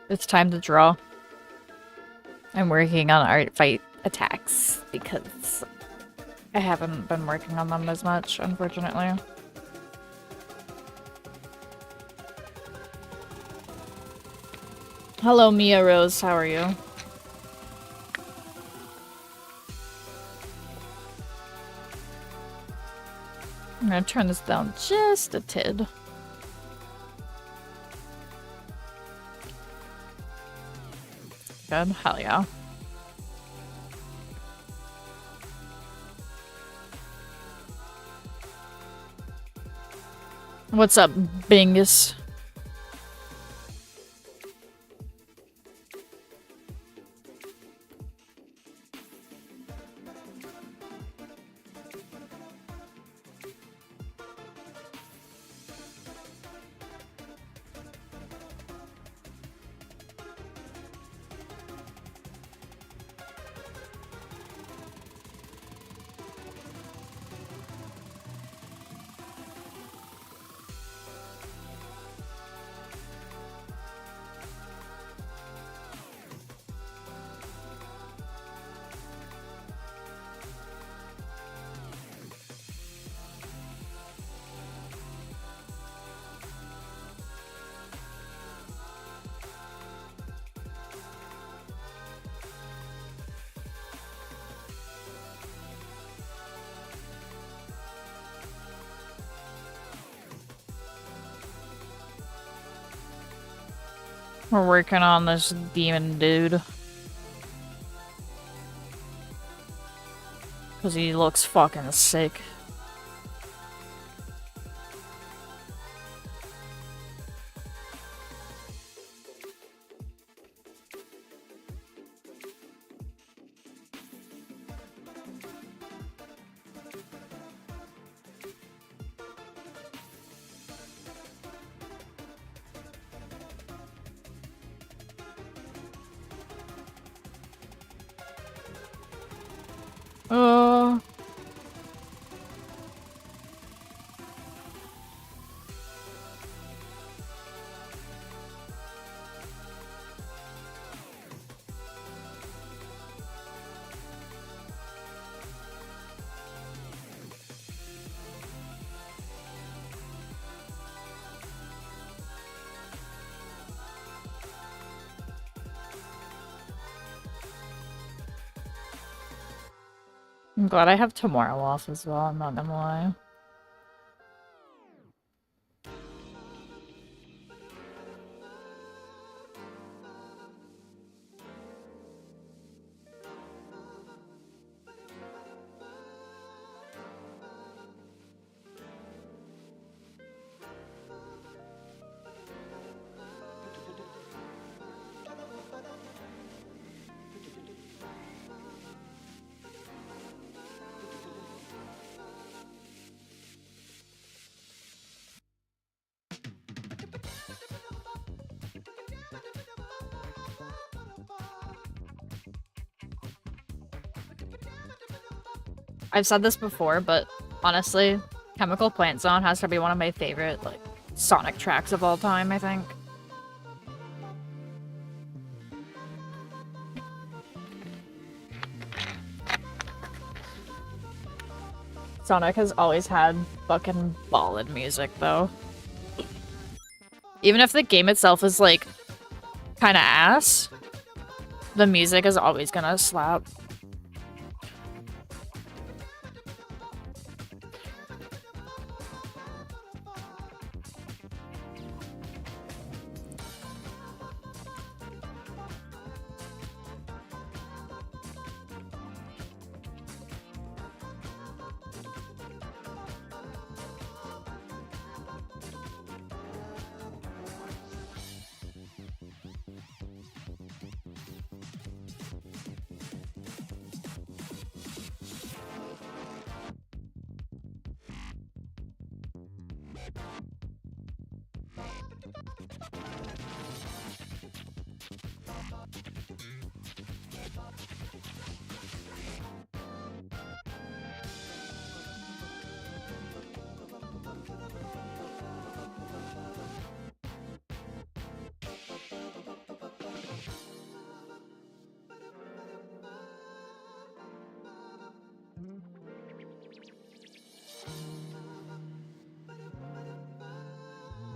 It's time to draw. I'm working on Artfight attacks because I haven't been working on them as much, unfortunately. Hello, Mia Rose. How are you? I'm gonna turn this down just a tid. Good. Hell yeah. What's up, Bingus? We're working on this demon dude. Because he looks fucking sick. I'm glad I have tomorrow off as well, I'm not gonna lie. I've said this before, but honestly, Chemical Plant Zone has to be one of my favorite, like, Sonic tracks of all time, I think. Sonic has always had fucking ballad music, though. Even if the game itself is, like, kinda ass, the music is always gonna slap.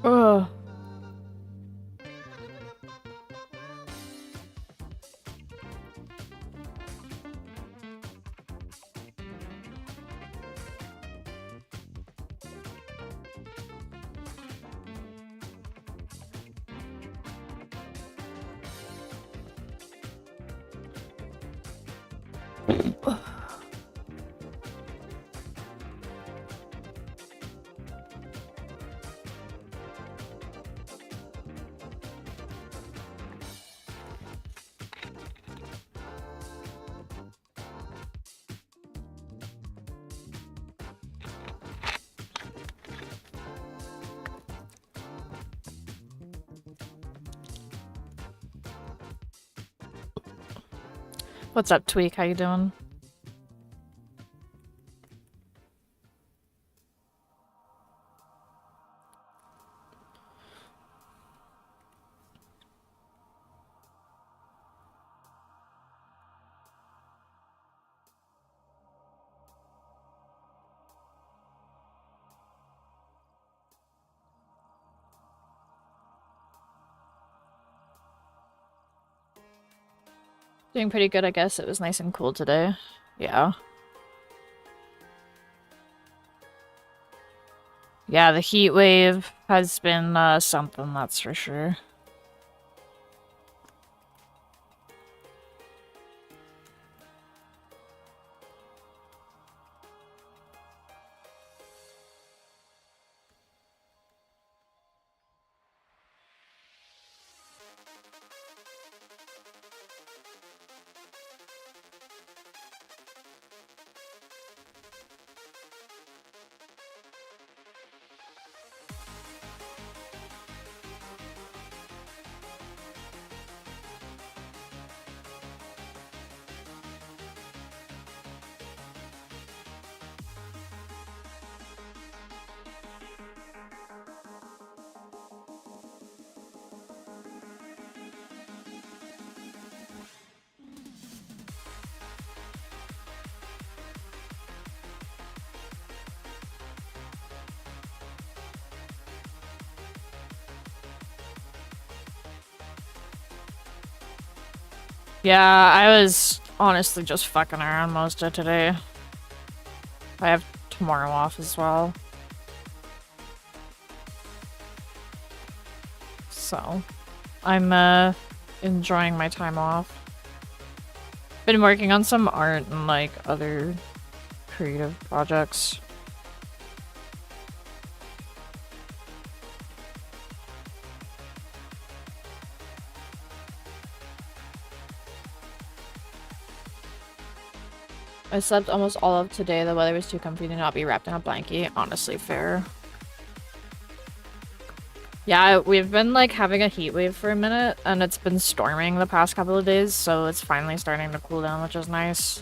Ugh. What's up, Tweak? How you doing? Doing pretty good, I guess. It was nice and cool today. Yeah. Yeah, the heat wave has been something, that's for sure. Yeah, I was honestly just fucking around most of today. I have tomorrow off as well. So, I'm enjoying my time off. Been working on some art and like other creative projects. I slept almost all of today. The weather was too comfy to not be wrapped in a blanket. Honestly, fair. Yeah, we've been like having a heat wave for a minute, and it's been storming the past couple of days, so it's finally starting to cool down, which is nice.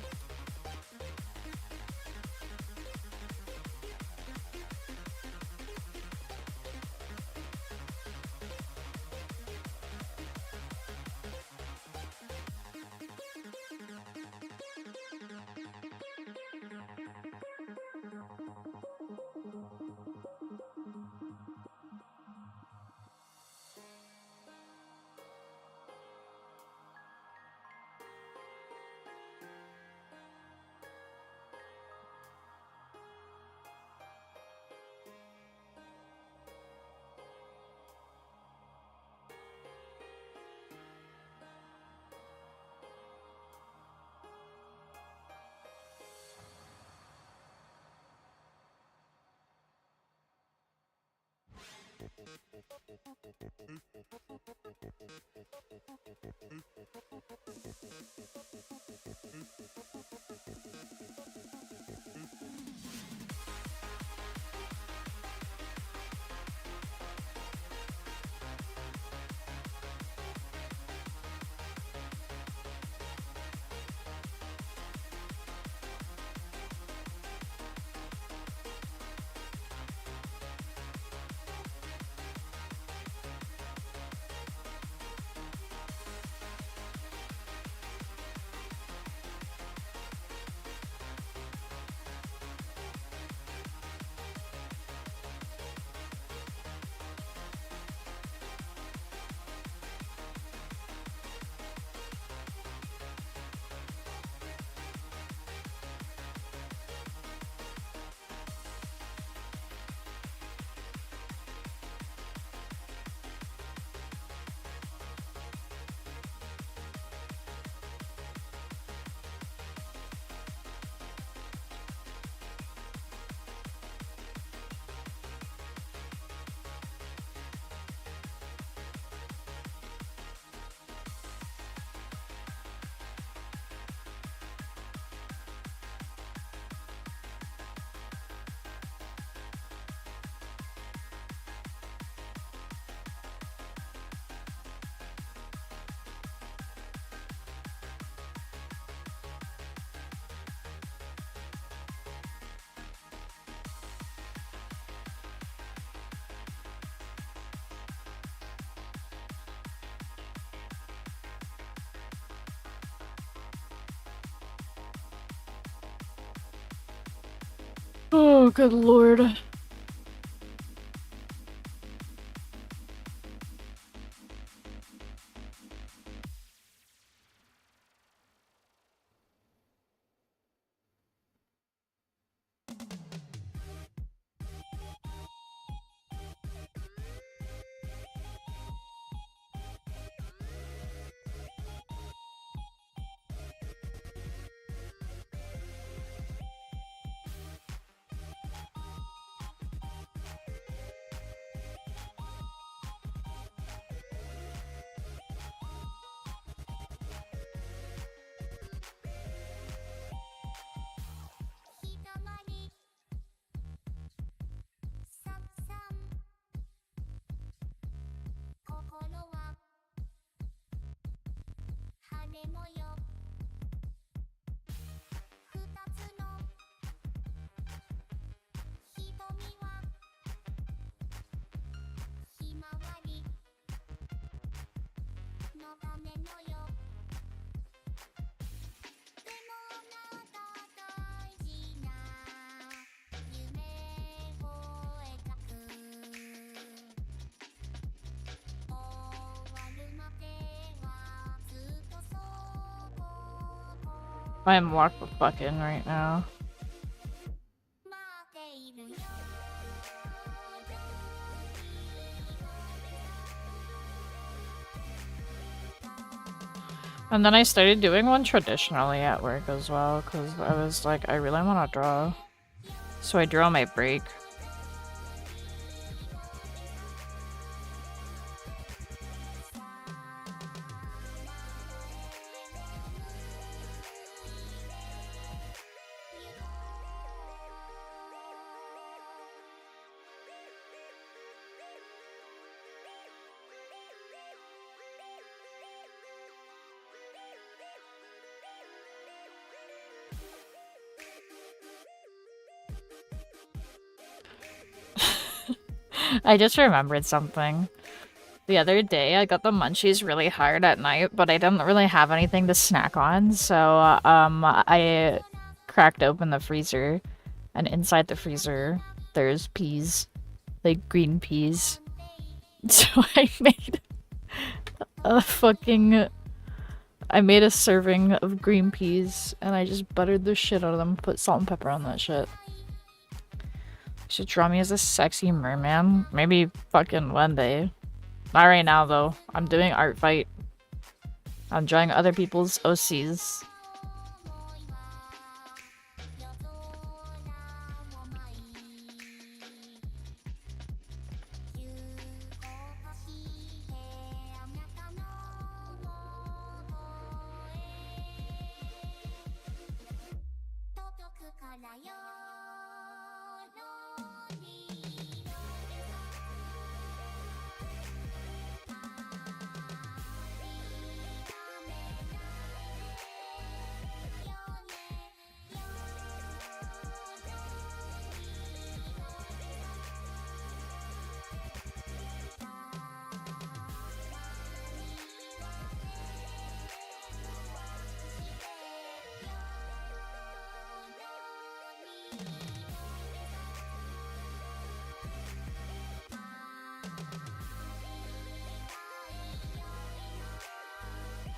Oh, good lord. I am locked the fuck in right now. And then I started doing one traditionally at work as well, because I was like, I really want to draw. So I drew on my break. I just remembered something. The other day, I got the munchies really hard at night, but I didn't really have anything to snack on, so, I cracked open the freezer, and inside the freezer, there's peas. Like, green peas. So I made a fucking... I made a serving of green peas, and I just buttered the shit out of them, put salt and pepper on that shit. You should draw me as a sexy merman. Maybe fucking one day. Not right now, though. I'm doing Artfight. I'm drawing other people's OCs.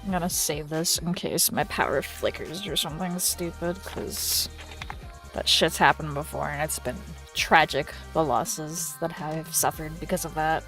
I'm gonna save this in case my power flickers or something stupid, because that shit's happened before and it's been tragic, the losses that I've suffered because of that.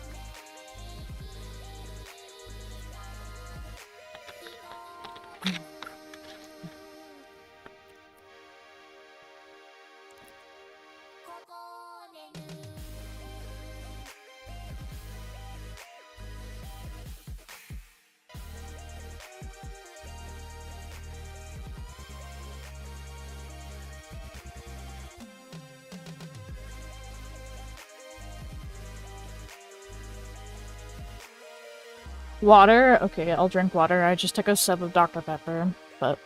Water? Okay, I'll drink water. I just took a sip of Dr. Pepper, but...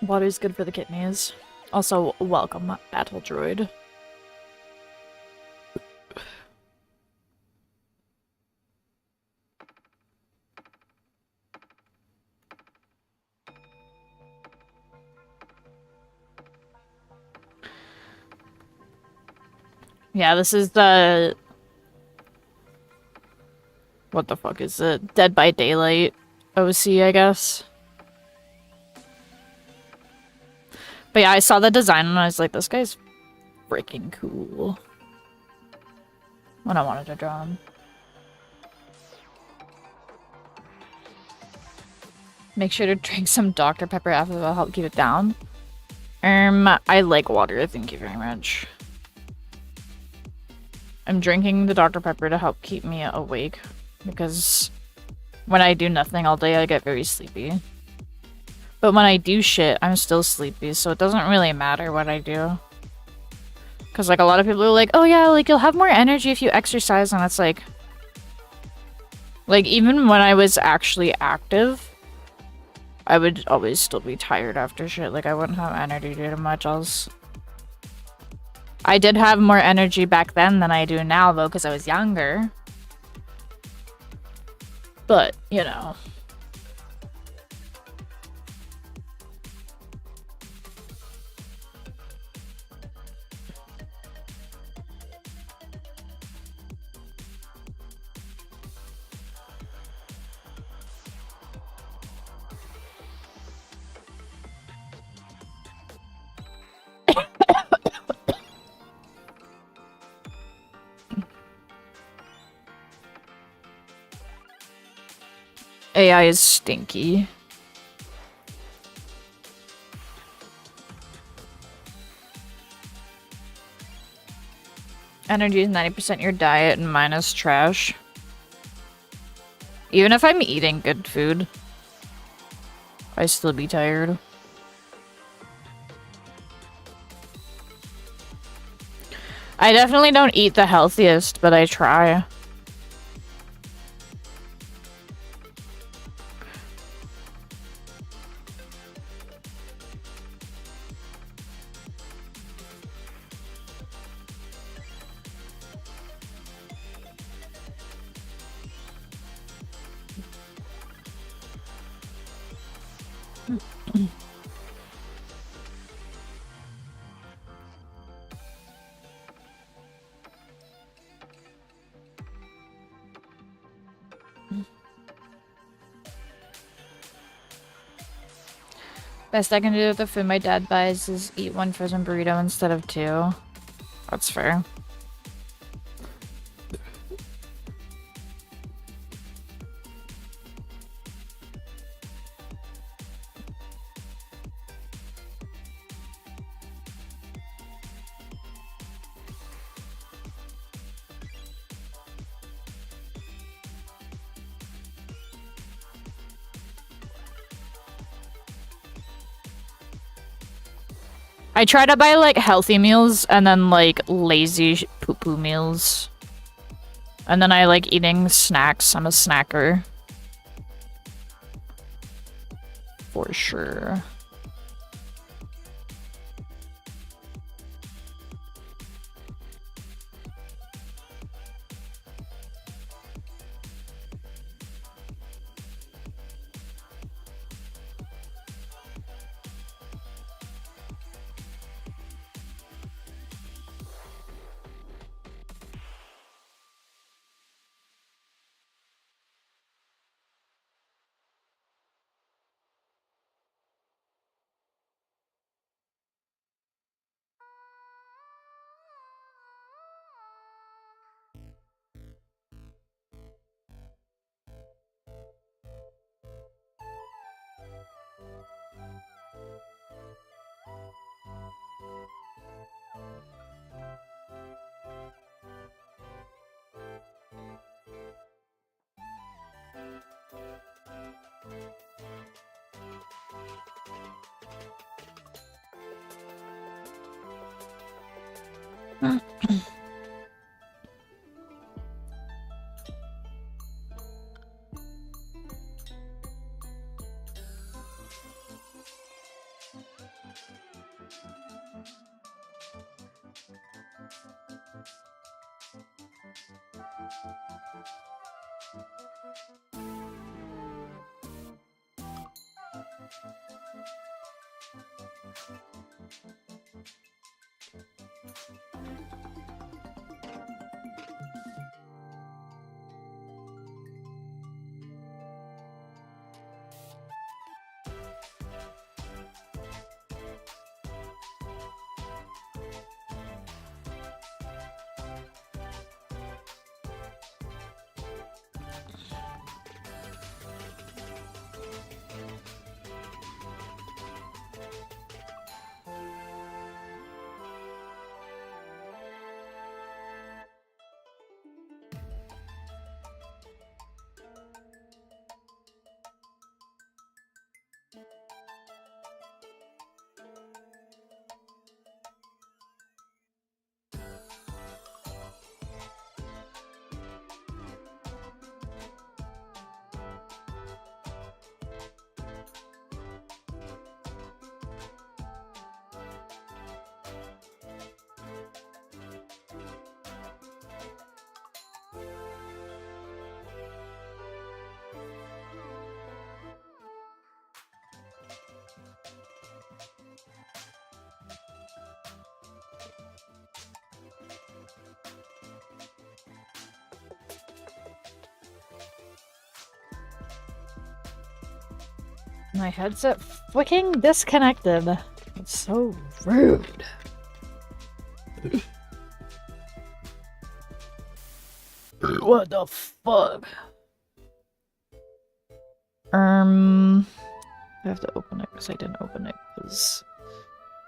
water's good for the kidneys. Also, welcome, Battle Droid. Yeah, this is the... what the fuck is it? Dead by Daylight OC, I guess. But yeah, I saw the design and I was like, this guy's freaking cool. When I wanted to draw him. Make sure to drink some Dr. Pepper after, that'll help keep it down. I like water, thank you very much. I'm drinking the Dr. Pepper to help keep me awake, because when I do nothing all day, I get very sleepy. But when I do shit, I'm still sleepy, so it doesn't really matter what I do. Because, like, a lot of people are like, oh yeah, like, you'll have more energy if you exercise, and it's like... like, even when I was actually active, I would always still be tired after shit. Like, I wouldn't have energy to do much else. I did have more energy back then than I do now, though, because I was younger. But, you know. AI is stinky. Energy is 90% your diet and minus trash. Even if I'm eating good food, I still be tired. I definitely don't eat the healthiest, but I try. Best I can do with the food my dad buys is eat one frozen burrito instead of two. That's fair. I try to buy, like, healthy meals and then, like, lazy poo-poo meals. And then I like eating snacks. I'm a snacker. For sure. My headset freaking disconnected. It's so rude. What the fuck? I have to open it because I didn't open it because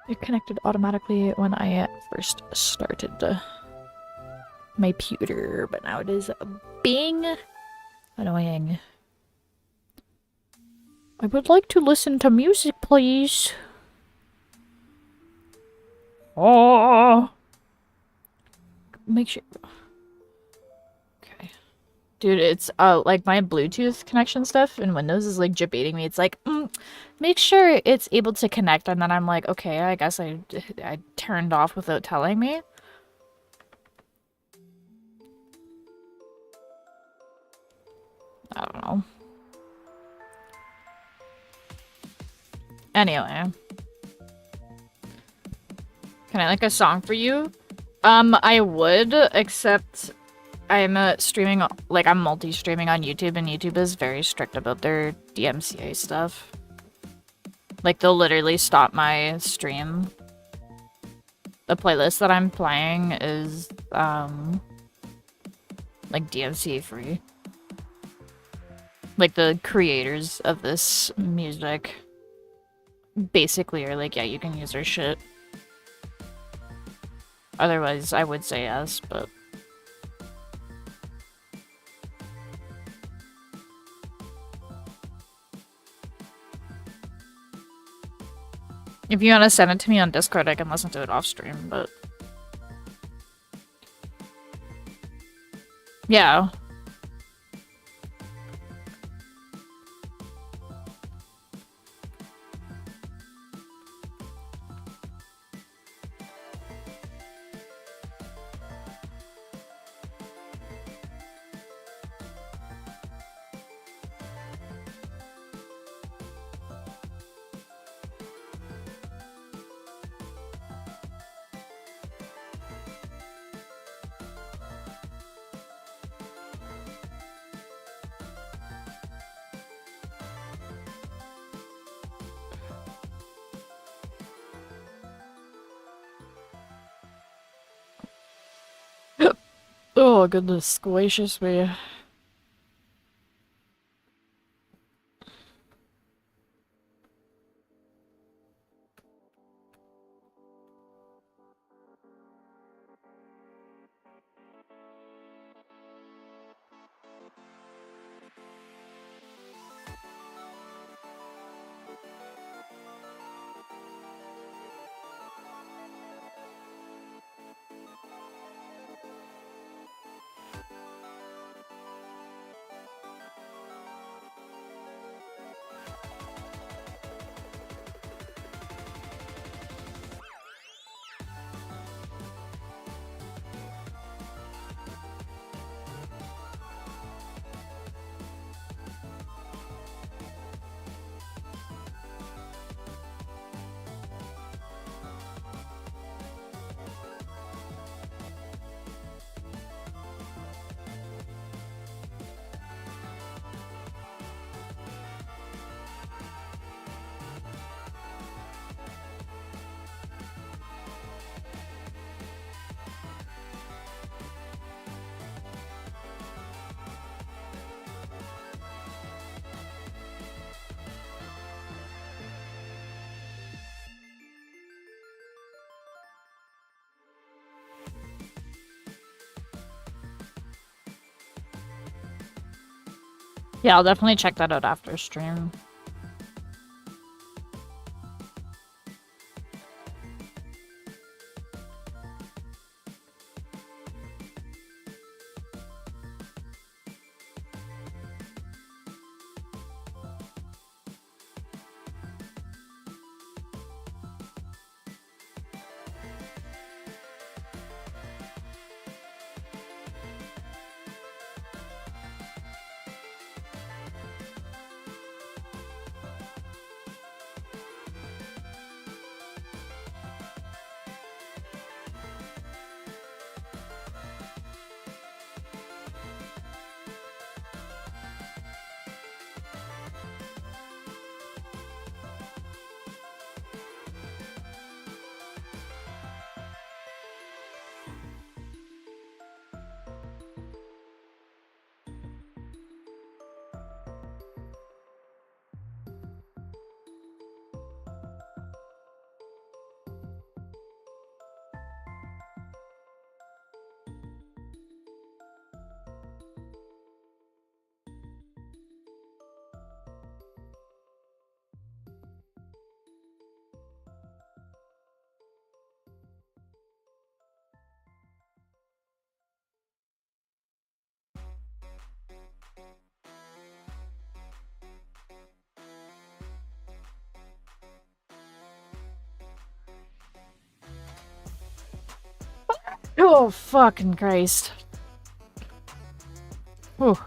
it connected automatically when I first started my pewter, but now it is being annoying. I would like to listen to music, please. Oh, make sure. Okay, dude, it's like my Bluetooth connection stuff in Windows is like debating me. It's like, make sure it's able to connect, and then I'm like, okay, I guess I turned off without telling me. I don't know. Anyway. Can I like a song for you? I would, except I'm streaming, like I'm multi-streaming on YouTube, and YouTube is very strict about their DMCA stuff. Like they'll literally stop my stream. The playlist that I'm playing is, like DMCA free. Like the creators of this music basically are like, yeah, you can use our shit. Otherwise, I would say yes, but... If you want to send it to me on Discord, I can listen to it off stream, but... Yeah. Oh, goodness gracious me. Yeah, I'll definitely check that out after stream. Oh, fucking Christ. Whew.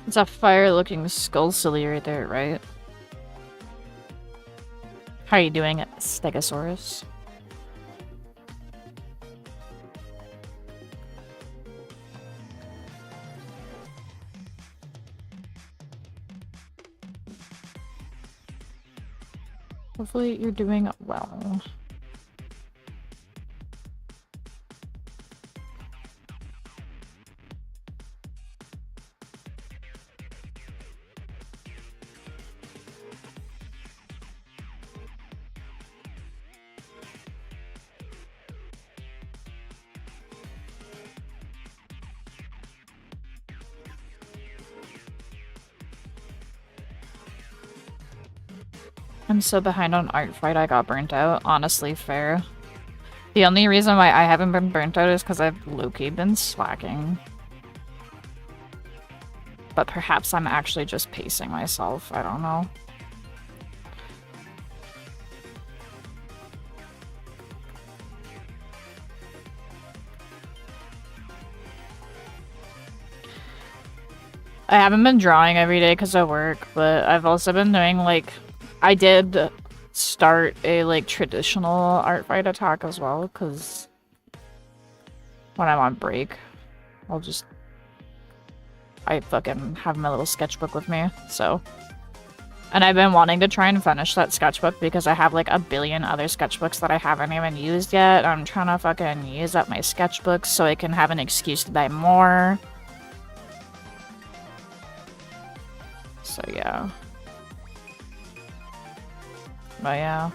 It's a fire-looking skull silly right there, right? How are you doing, Stegosaurus? Hopefully you're doing well. I'm so behind on Artfight, I got burnt out. Honestly, fair. The only reason why I haven't been burnt out is because I've low-key been slacking. But perhaps I'm actually just pacing myself, I don't know. I haven't been drawing every day because of work, but I've also been doing, like, I did start a, like, traditional Artfight attack as well, because when I'm on break, I fucking have my little sketchbook with me, so. And I've been wanting to try and finish that sketchbook because I have, like, a billion other sketchbooks that I haven't even used yet. I'm trying to fucking use up my sketchbooks so I can have an excuse to buy more. So, yeah. But, yeah.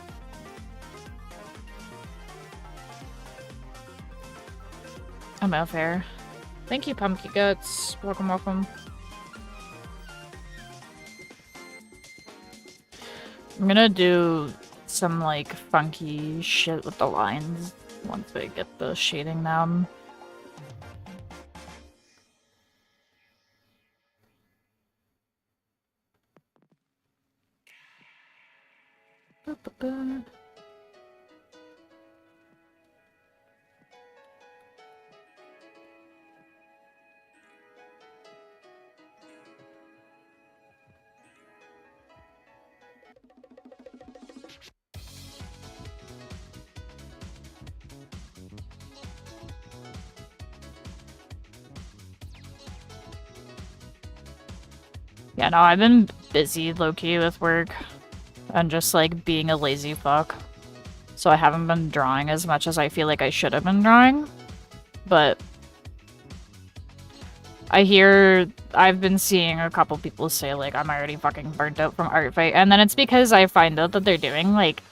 I'm out fair. Thank you, Pumpkin Guts. Welcome, welcome. I'm gonna do some, like, funky shit with the lines once I get the shading down. Yeah, no, I've been busy low-key with work and just, like, being a lazy fuck. So I haven't been drawing as much as I feel like I should have been drawing. But I've been seeing a couple people say, like, I'm already fucking burnt out from Artfight. And then it's because I find out that they're doing, like,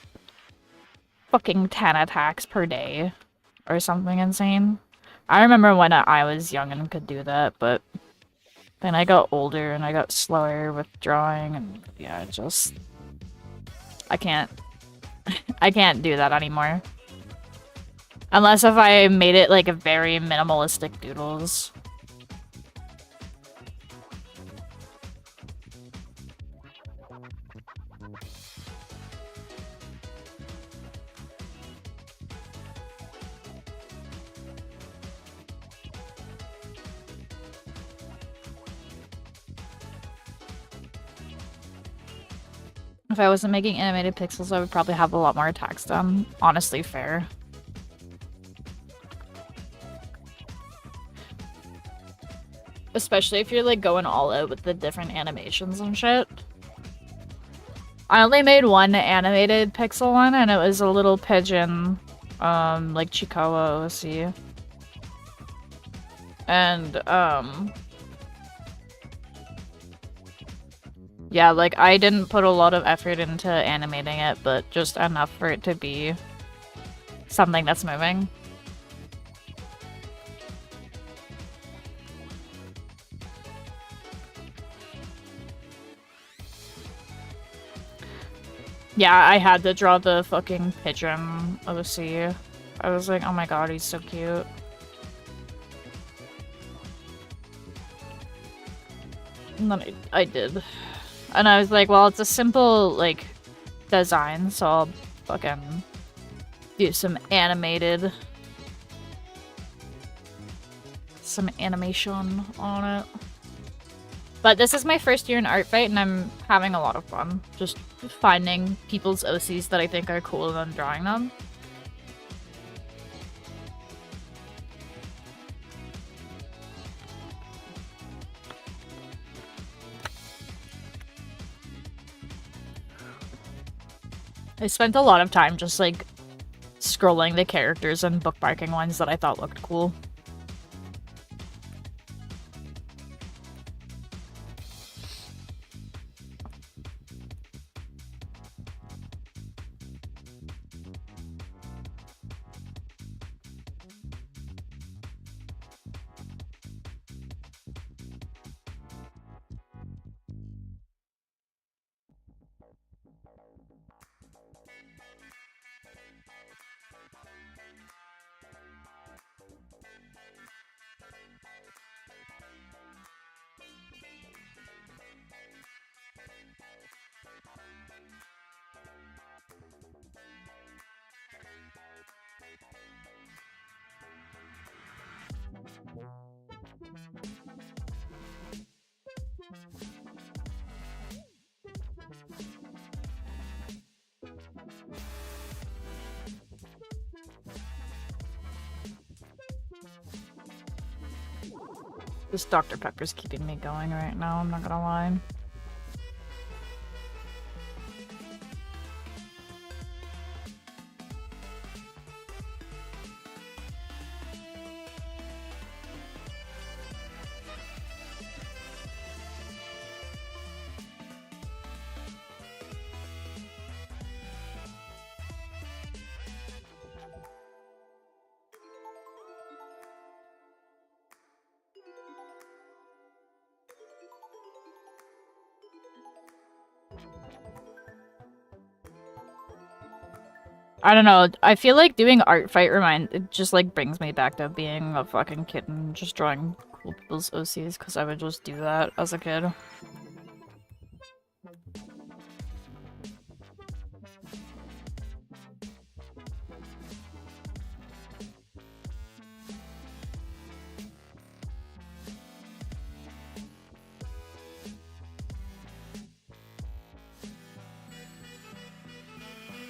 fucking 10 attacks per day or something insane. I remember when I was young and could do that, but then I got older and I got slower with drawing, and yeah, just I can't do that anymore. Unless if I made it like a very minimalistic doodles. If I wasn't making animated pixels, I would probably have a lot more attacks done. Honestly, fair. Especially if you're, like, going all out with the different animations and shit. I only made one animated pixel one, and it was a little pigeon, like 𝙁𝚃 OC. And, yeah, like, I didn't put a lot of effort into animating it, but just enough for it to be something that's moving. Yeah, I had to draw the fucking pigeon OC. I was like, oh my god, he's so cute. And then I did. And I was like, well, it's a simple, like, design, so I'll fucking do some animation on it. But this is my first year in Artfight, and I'm having a lot of fun. Just finding people's OCs that I think are cool and then drawing them. I spent a lot of time just, like, scrolling the characters and bookmarking ones that I thought looked cool. This Dr. Pepper's keeping me going right now, I'm not gonna lie. I don't know, I feel like doing Artfight it just like brings me back to being a fucking kitten, just drawing cool people's OCs, because I would just do that as a kid.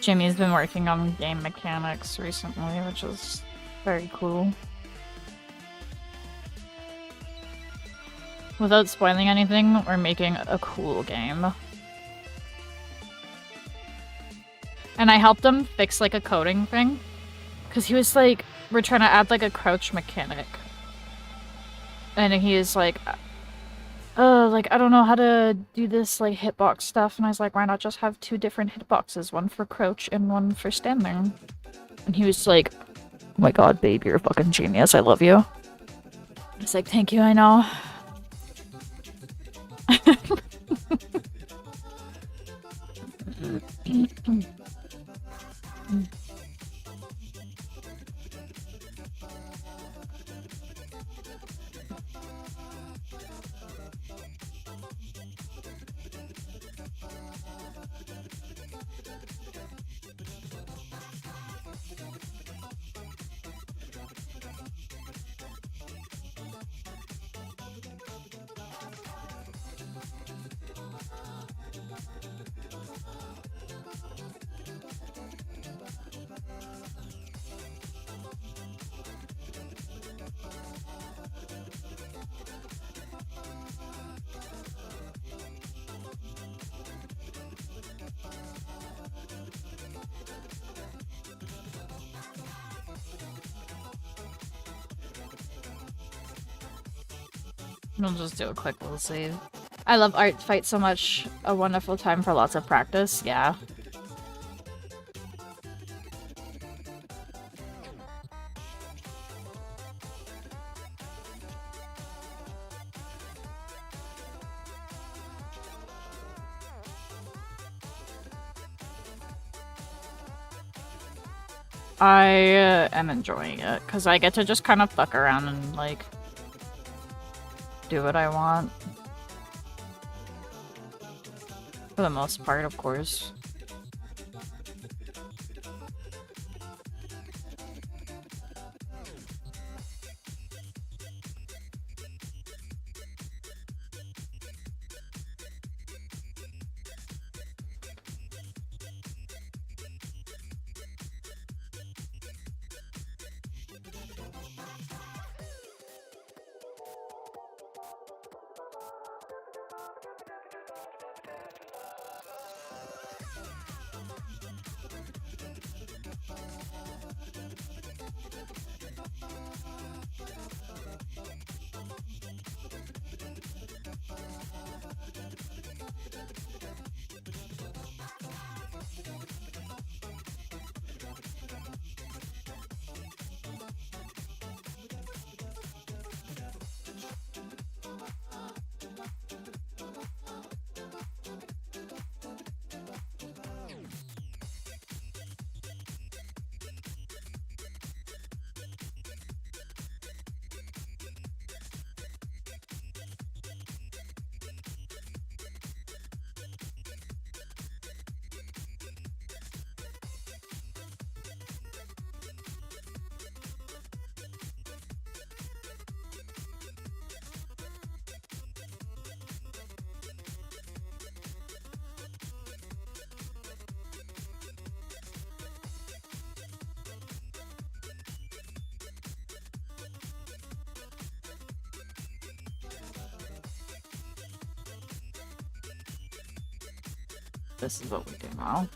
Jimmy's been working on game mechanics recently, which is very cool. Without spoiling anything, we're making a cool game. And I helped him fix like a coding thing, because he was like, we're trying to add like a crouch mechanic. And he is like, like, I don't know how to do this, like, hitbox stuff. And I was like, why not just have 2 different hitboxes? One for crouch and one for standing. And he was like, oh my god, babe, you're a fucking genius. I love you. I was like, thank you, I know. I'll just do a quick little save. I love Artfight so much. A wonderful time for lots of practice. Yeah. I am enjoying it, because I get to just kind of fuck around and, like, do what I want. For the most part, of course. this is what we do now.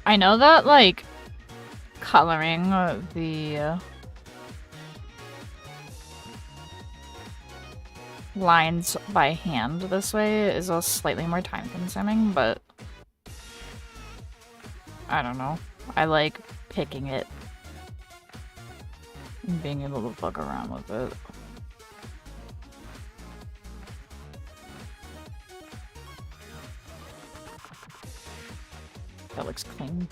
I know that, like, coloring the lines by hand this way is a slightly more time consuming, but I don't know. I like picking it and being able to fuck around with it. That looks clean.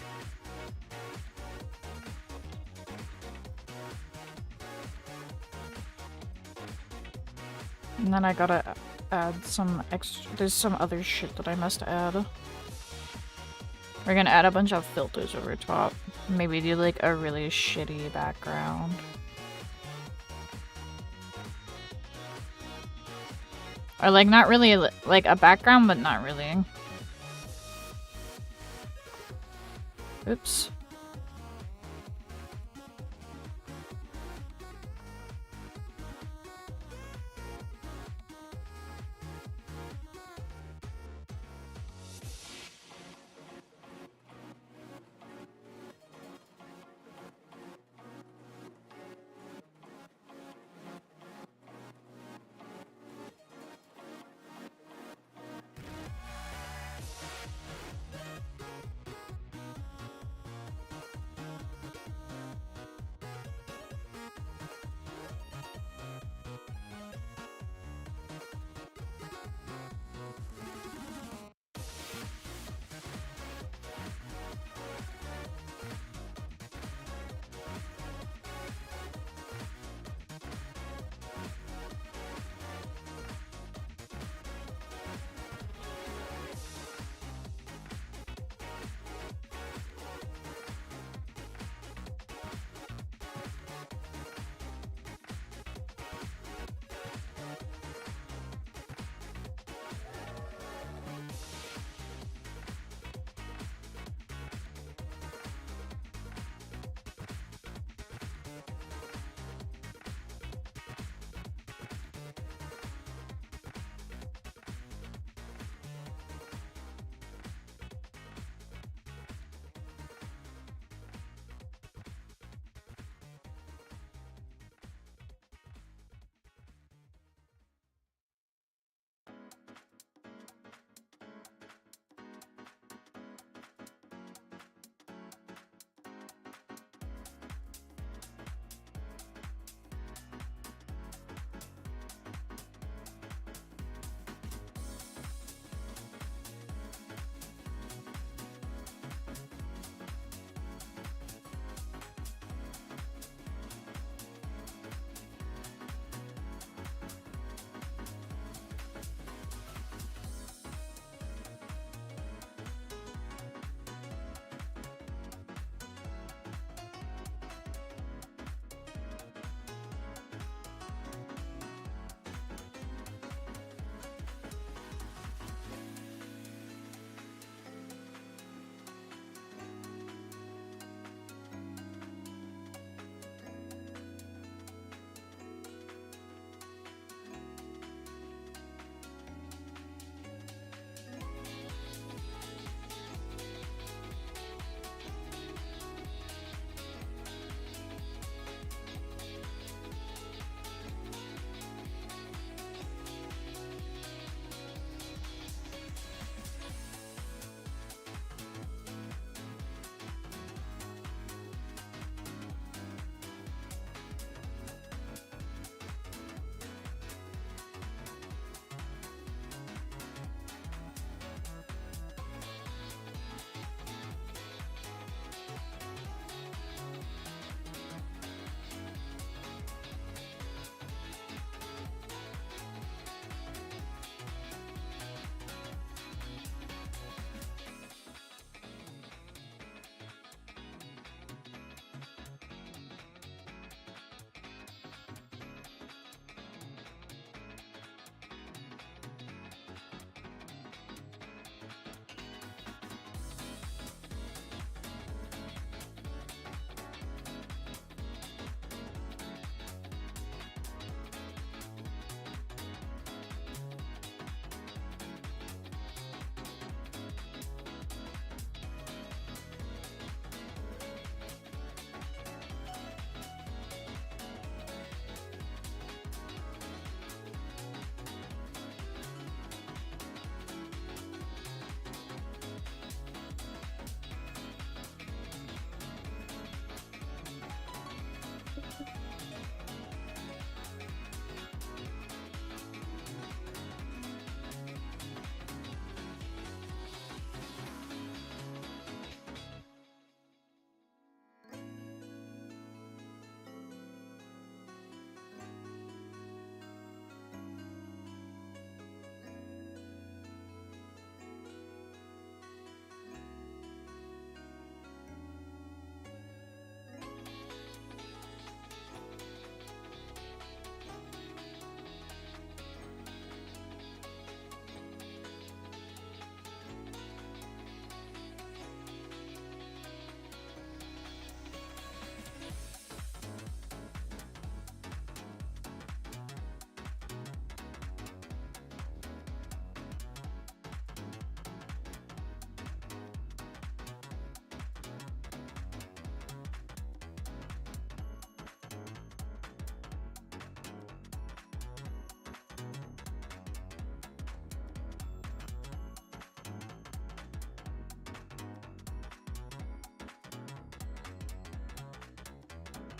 And then I gotta add some extra. There's some other shit that I must add. We're gonna add a bunch of filters over top. Maybe do like a really shitty background. Or like not really like a background, but not really. Oops.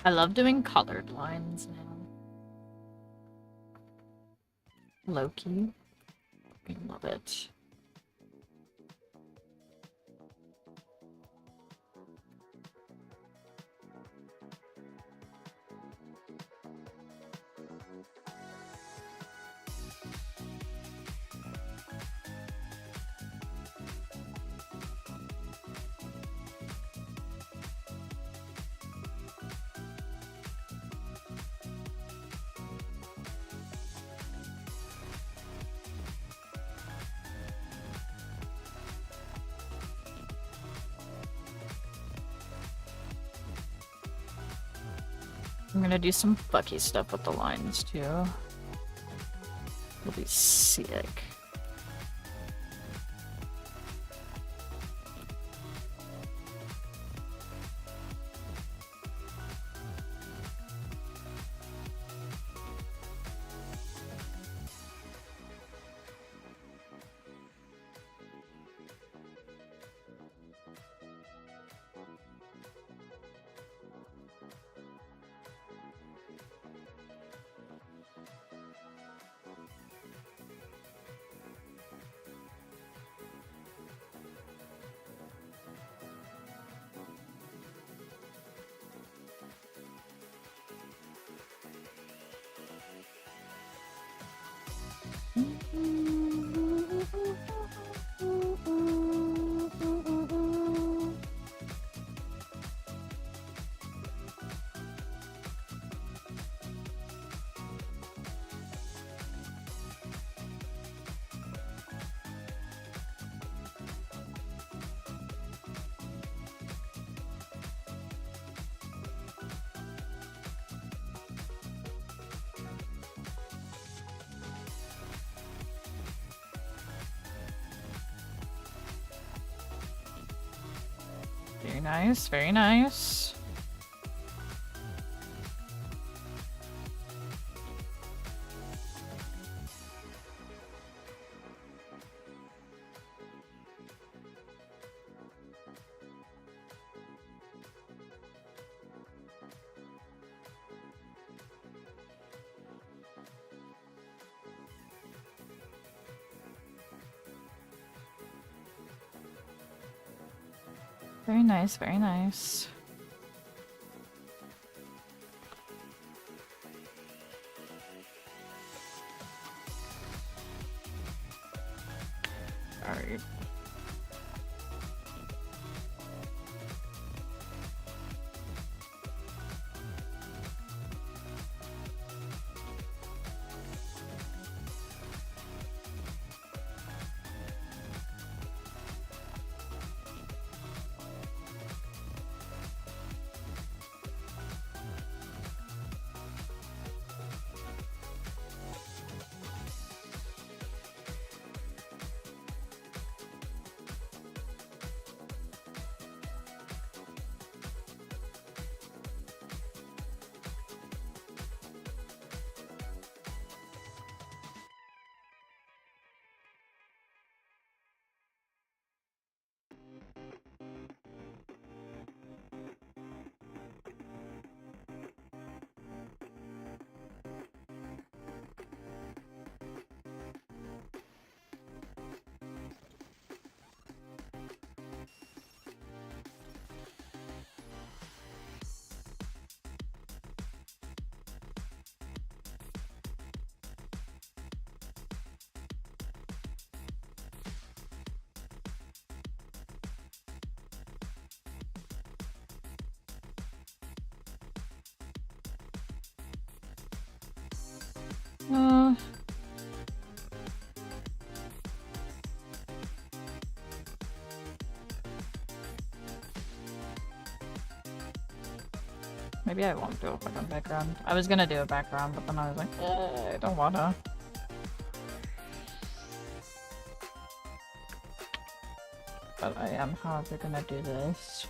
I love doing colored lines now. Loki. I love it. I'm gonna do some fucky stuff with the lines too. It'll be sick. Very nice, very nice. Very nice, very nice. Alright. Maybe I won't do a fucking background. I was gonna do a background, but then I was like, I don't wanna. But I am, however, gonna do this.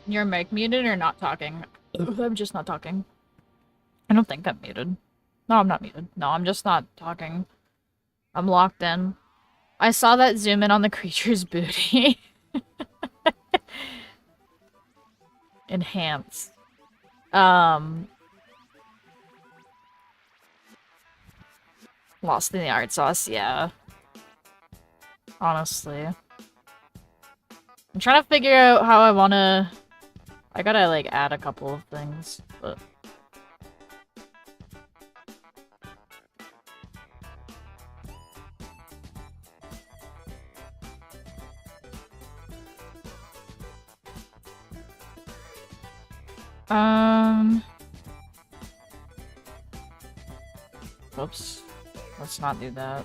Your mic muted or not talking? I'm just not talking. I don't think I'm muted. No, I'm not muted. No, I'm just not talking. I'm locked in. I saw that zoom in on the creature's booty. Enhance. Lost in the art sauce, yeah. Honestly. I'm trying to figure out how I wanna... I gotta, like, add a couple of things, but... Oops. Let's not do that.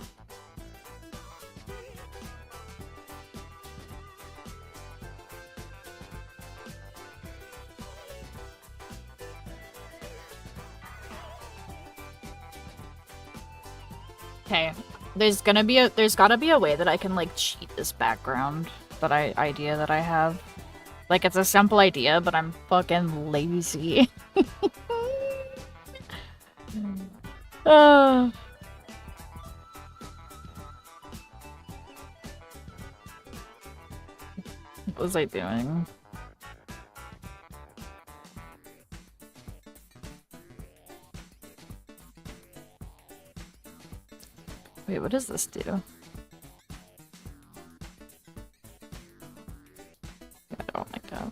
Okay. There's gotta be a way that I can, like, cheat this background idea that I have. Like, it's a simple idea, but I'm fucking lazy. What was I doing? Wait, what does this do? Yeah, I don't like that.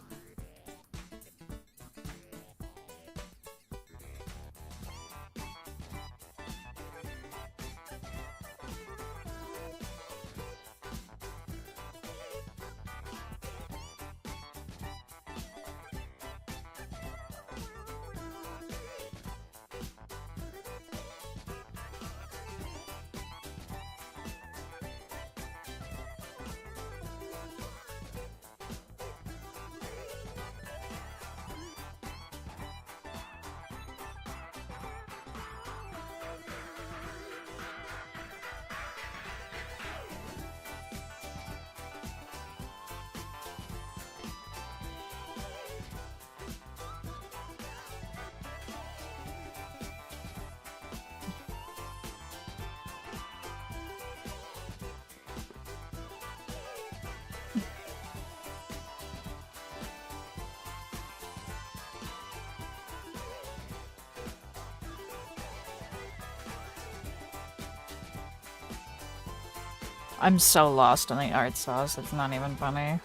I'm so lost on the art sauce, it's not even funny.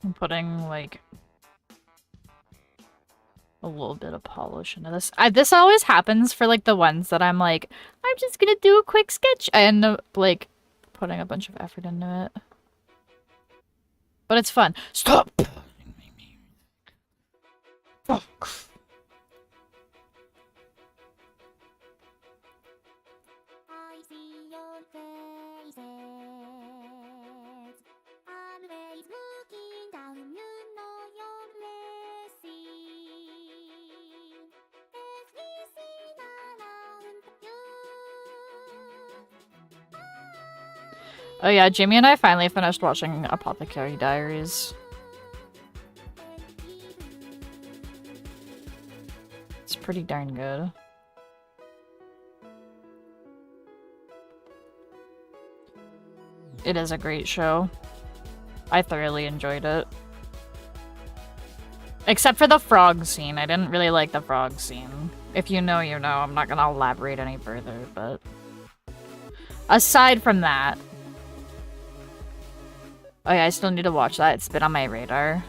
I'm putting, like, a little bit of polish into this. This always happens for, like, the ones that I'm like, I'm just gonna do a quick sketch. I end up, like, putting a bunch of effort into it. But it's fun. Stop! Fuck. Oh yeah, Jimmy and I finally finished watching Apothecary Diaries. It's pretty darn good. It is a great show. I thoroughly enjoyed it. Except for the frog scene. I didn't really like the frog scene. If you know, you know. I'm not gonna elaborate any further, but... aside from that... Oh yeah, I still need to watch that. It's been on my radar.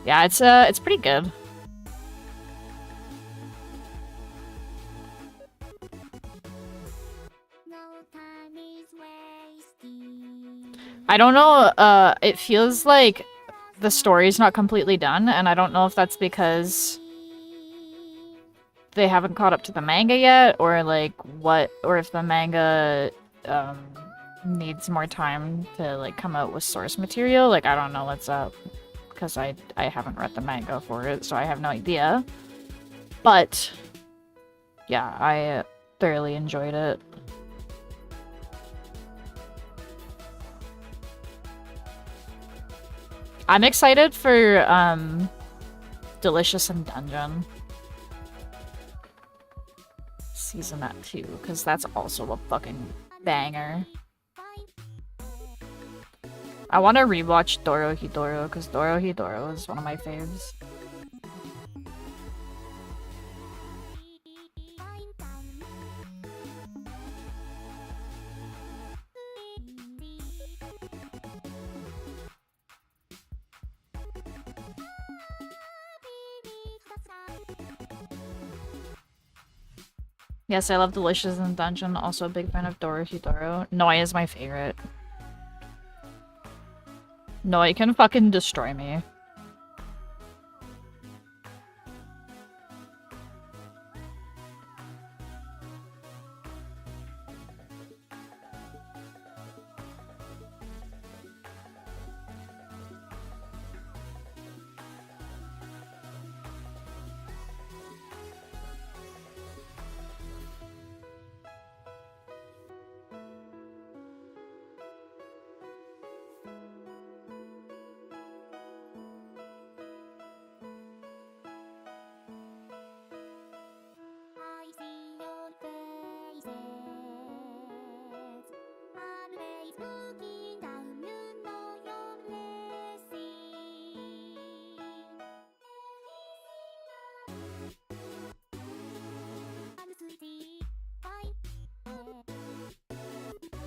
Yeah, it's pretty good. I don't know, it feels like the story's not completely done, and I don't know if that's because they haven't caught up to the manga yet, or like what, or if the manga needs more time to like come out with source material. Like, I don't know what's up, because I haven't read the manga for it, so I have no idea. But yeah, I thoroughly enjoyed it. I'm excited for Delicious in Dungeon season 2, because that's also a fucking banger. I want to rewatch 𝙁𝚁𝙀𝚳, because 𝙁𝚁𝙀𝚳 is one of my faves. Yes, I love Delicious in Dungeon. Also a big fan of 𝙁𝚁𝙀𝚳. Noi is my favorite. Noi can fucking destroy me.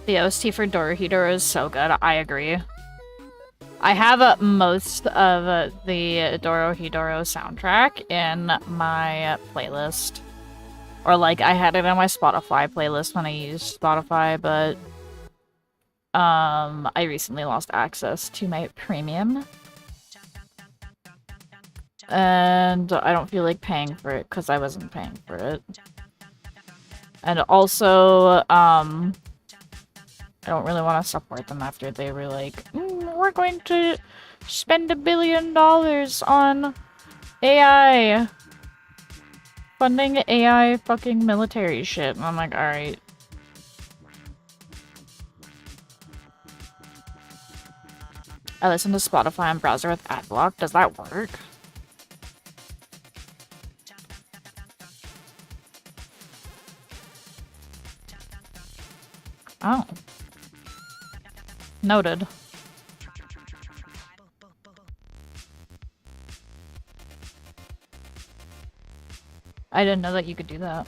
The OST for 𝙁𝚁𝙀𝚳 is so good, I agree. I have most of the 𝙁𝚁𝙀𝚳 soundtrack in my playlist. Or like, I had it on my Spotify playlist when I used Spotify, but I recently lost access to my premium. And I don't feel like paying for it, because I wasn't paying for it. And also, I don't really want to support them after they were like, we're going to spend $1 billion on AI. Funding AI fucking military shit. And I'm like, alright. I listen to Spotify on browser with adblock. Does that work? Oh. Noted. I didn't know that you could do that.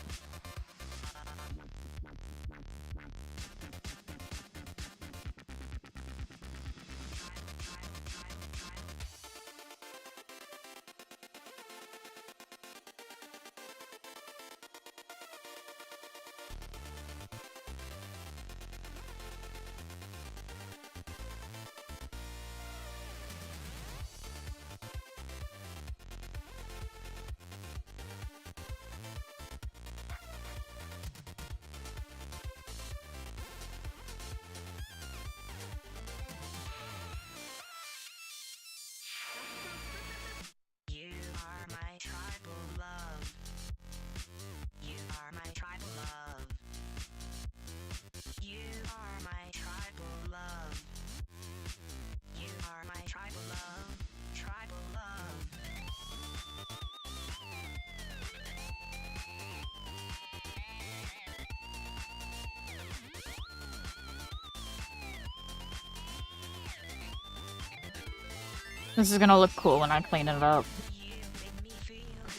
This is gonna look cool when I clean it up.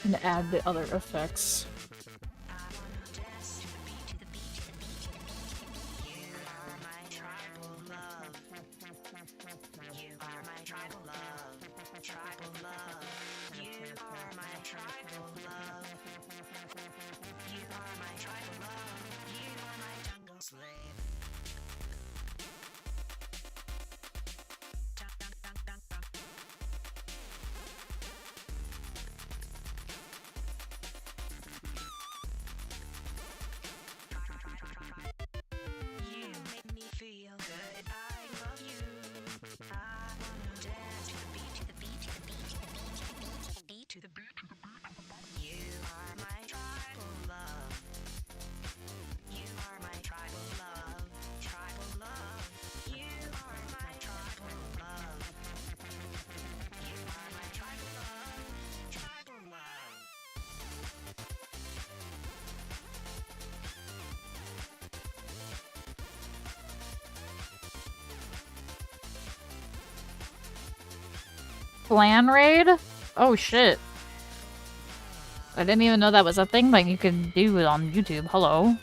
And add the other effects. Tribal love. to the beat. You are my tribal love. You are my tribal love. Tribal love. You are my tribal love. You are my tribal love. Tribal love. Clan raid? Oh shit. I didn't even know that was a thing that you could do it on YouTube. Hello.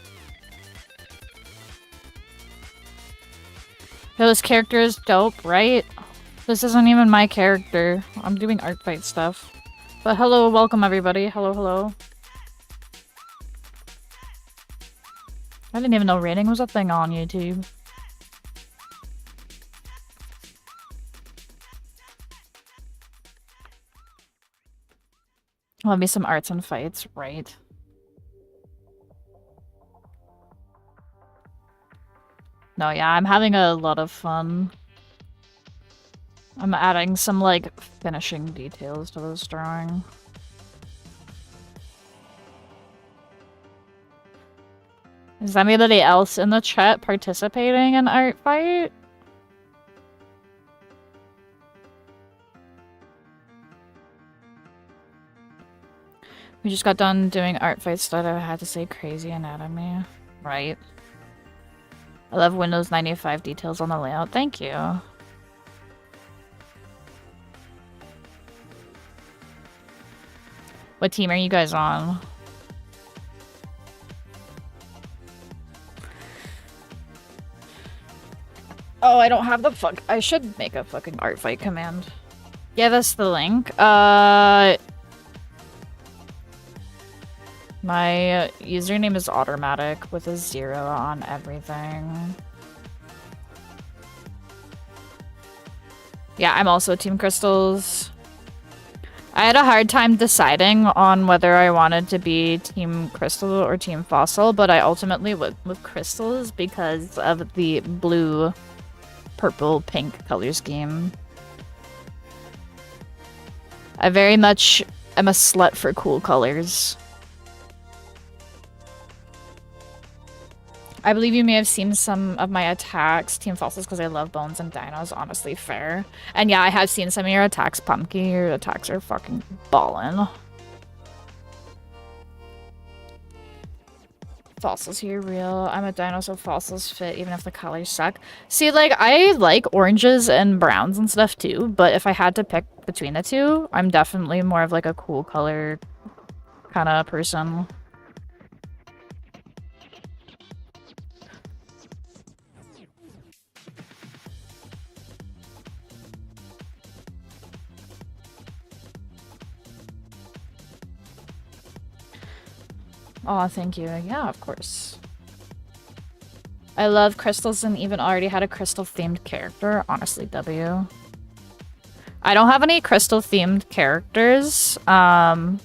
Those characters dope, right? This isn't even my character. I'm doing Artfight stuff. But hello, welcome everybody. Hello, hello. I didn't even know raiding was a thing on YouTube. Love me some arts and fights, right? No, yeah, I'm having a lot of fun. I'm adding some, like, finishing details to this drawing. Is anybody else in the chat participating in Artfight? We just got done doing Artfight stuff. I had to say crazy anatomy. Right. I love Windows 95 details on the layout. Thank you. What team are you guys on? Oh, I don't have the fuck. I should make a fucking Artfight command. Give us the link. My username is automatic with a 0 on everything. Yeah, I'm also Team Crystals. I had a hard time deciding on whether I wanted to be Team Crystal or Team Fossil, but I ultimately went with Crystals because of the blue, purple, pink color scheme. I very much am a slut for cool colors. I believe you may have seen some of my attacks, Team Fossils, because I love bones and dinos, honestly fair. And yeah, I have seen some of your attacks, Pumpkin. Your attacks are fucking ballin'. Fossils here real. I'm a dino, so fossils fit even if the colors suck. See, like, I like oranges and browns and stuff too, but if I had to pick between the two, I'm definitely more of like a cool color kind of person. Oh, thank you. Yeah, of course. I love crystals and even already had a crystal-themed character. Honestly, W. I don't have any crystal-themed characters. I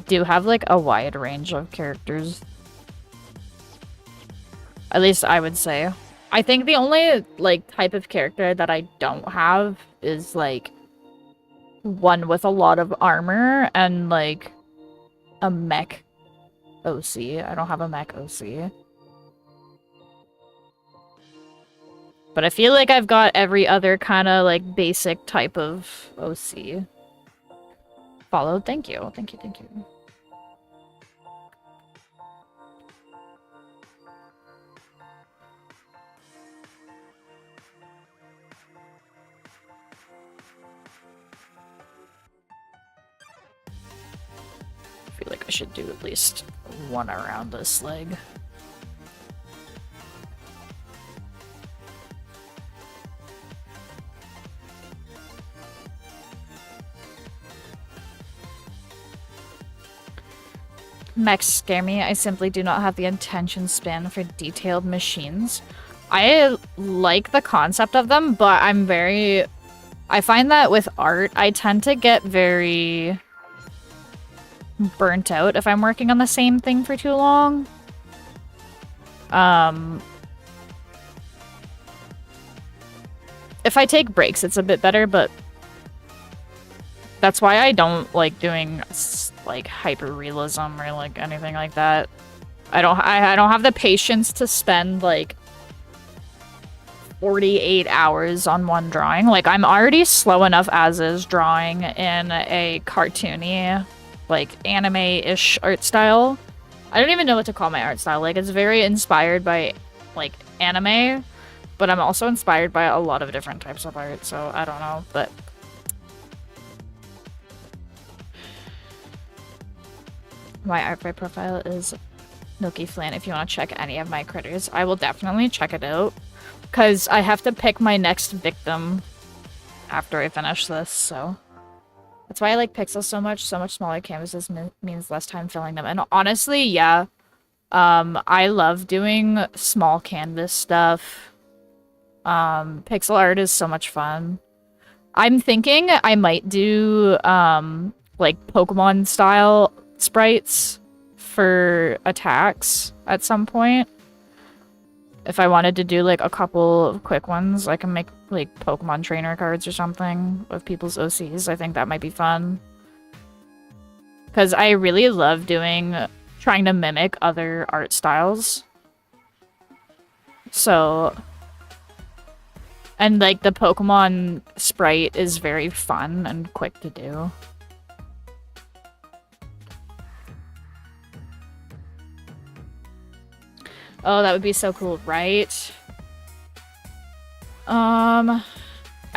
do have, like, a wide range of characters. At least I would say. I think the only, like, type of character that I don't have is, like, one with a lot of armor and, like, a mech OC. I don't have a mech OC. But I feel like I've got every other kind of, like, basic type of OC. Followed. Thank you. Thank you, thank you. I feel like I should do at least one around this leg. Mechs scare me. I simply do not have the attention span for detailed machines. I like the concept of them, but I find that with art, I tend to get very burnt out if I'm working on the same thing for too long. If I take breaks, it's a bit better, but That's why I don't like doing like hyper-realism or like anything like that. I don't have the patience to spend like 48 hours on one drawing. Like, I'm already slow enough as is drawing in a cartoony, like, anime-ish art style. I don't even know what to call my art style. Like, it's very inspired by, like, anime, but I'm also inspired by a lot of different types of art, so I don't know, but... My Artfight profile is Milky Flynn. If you want to check any of my critters, I will definitely check it out. Because I have to pick my next victim after I finish this, so... That's why I like pixels so much. So much smaller canvases means less time filling them. And honestly, yeah. I love doing small canvas stuff. Pixel art is so much fun. I'm thinking I might do, like, Pokemon-style sprites for attacks at some point. If I wanted to do, like, a couple of quick ones, I can make, like, Pokemon trainer cards or something of people's OCs. I think that might be fun. Because I really love trying to mimic other art styles. So... And, like, the Pokemon sprite is very fun and quick to do. Oh, that would be so cool, right? I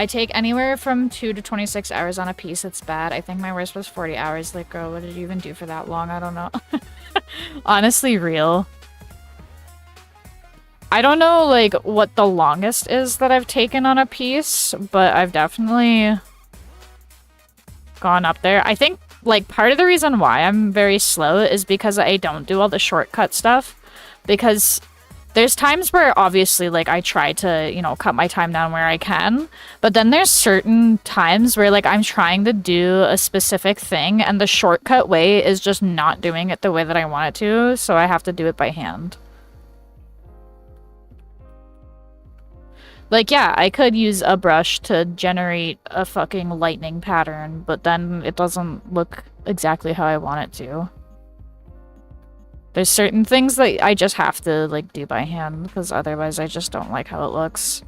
take anywhere from 2 to 26 hours on a piece. It's bad. I think my worst was 40 hours. Like, girl, what did you even do for that long? I don't know. Honestly, real. I don't know, like, what the longest is that I've taken on a piece, but I've definitely gone up there. I think, like, part of the reason why I'm very slow is because I don't do all the shortcut stuff. Because there's times where, obviously, like, I try to, you know, cut my time down where I can. But then there's certain times where, like, I'm trying to do a specific thing, and the shortcut way is just not doing it the way that I want it to, so I have to do it by hand. Like, yeah, I could use a brush to generate a fucking lightning pattern, but then it doesn't look exactly how I want it to. There's certain things that I just have to, like, do by hand, because otherwise I just don't like how it looks.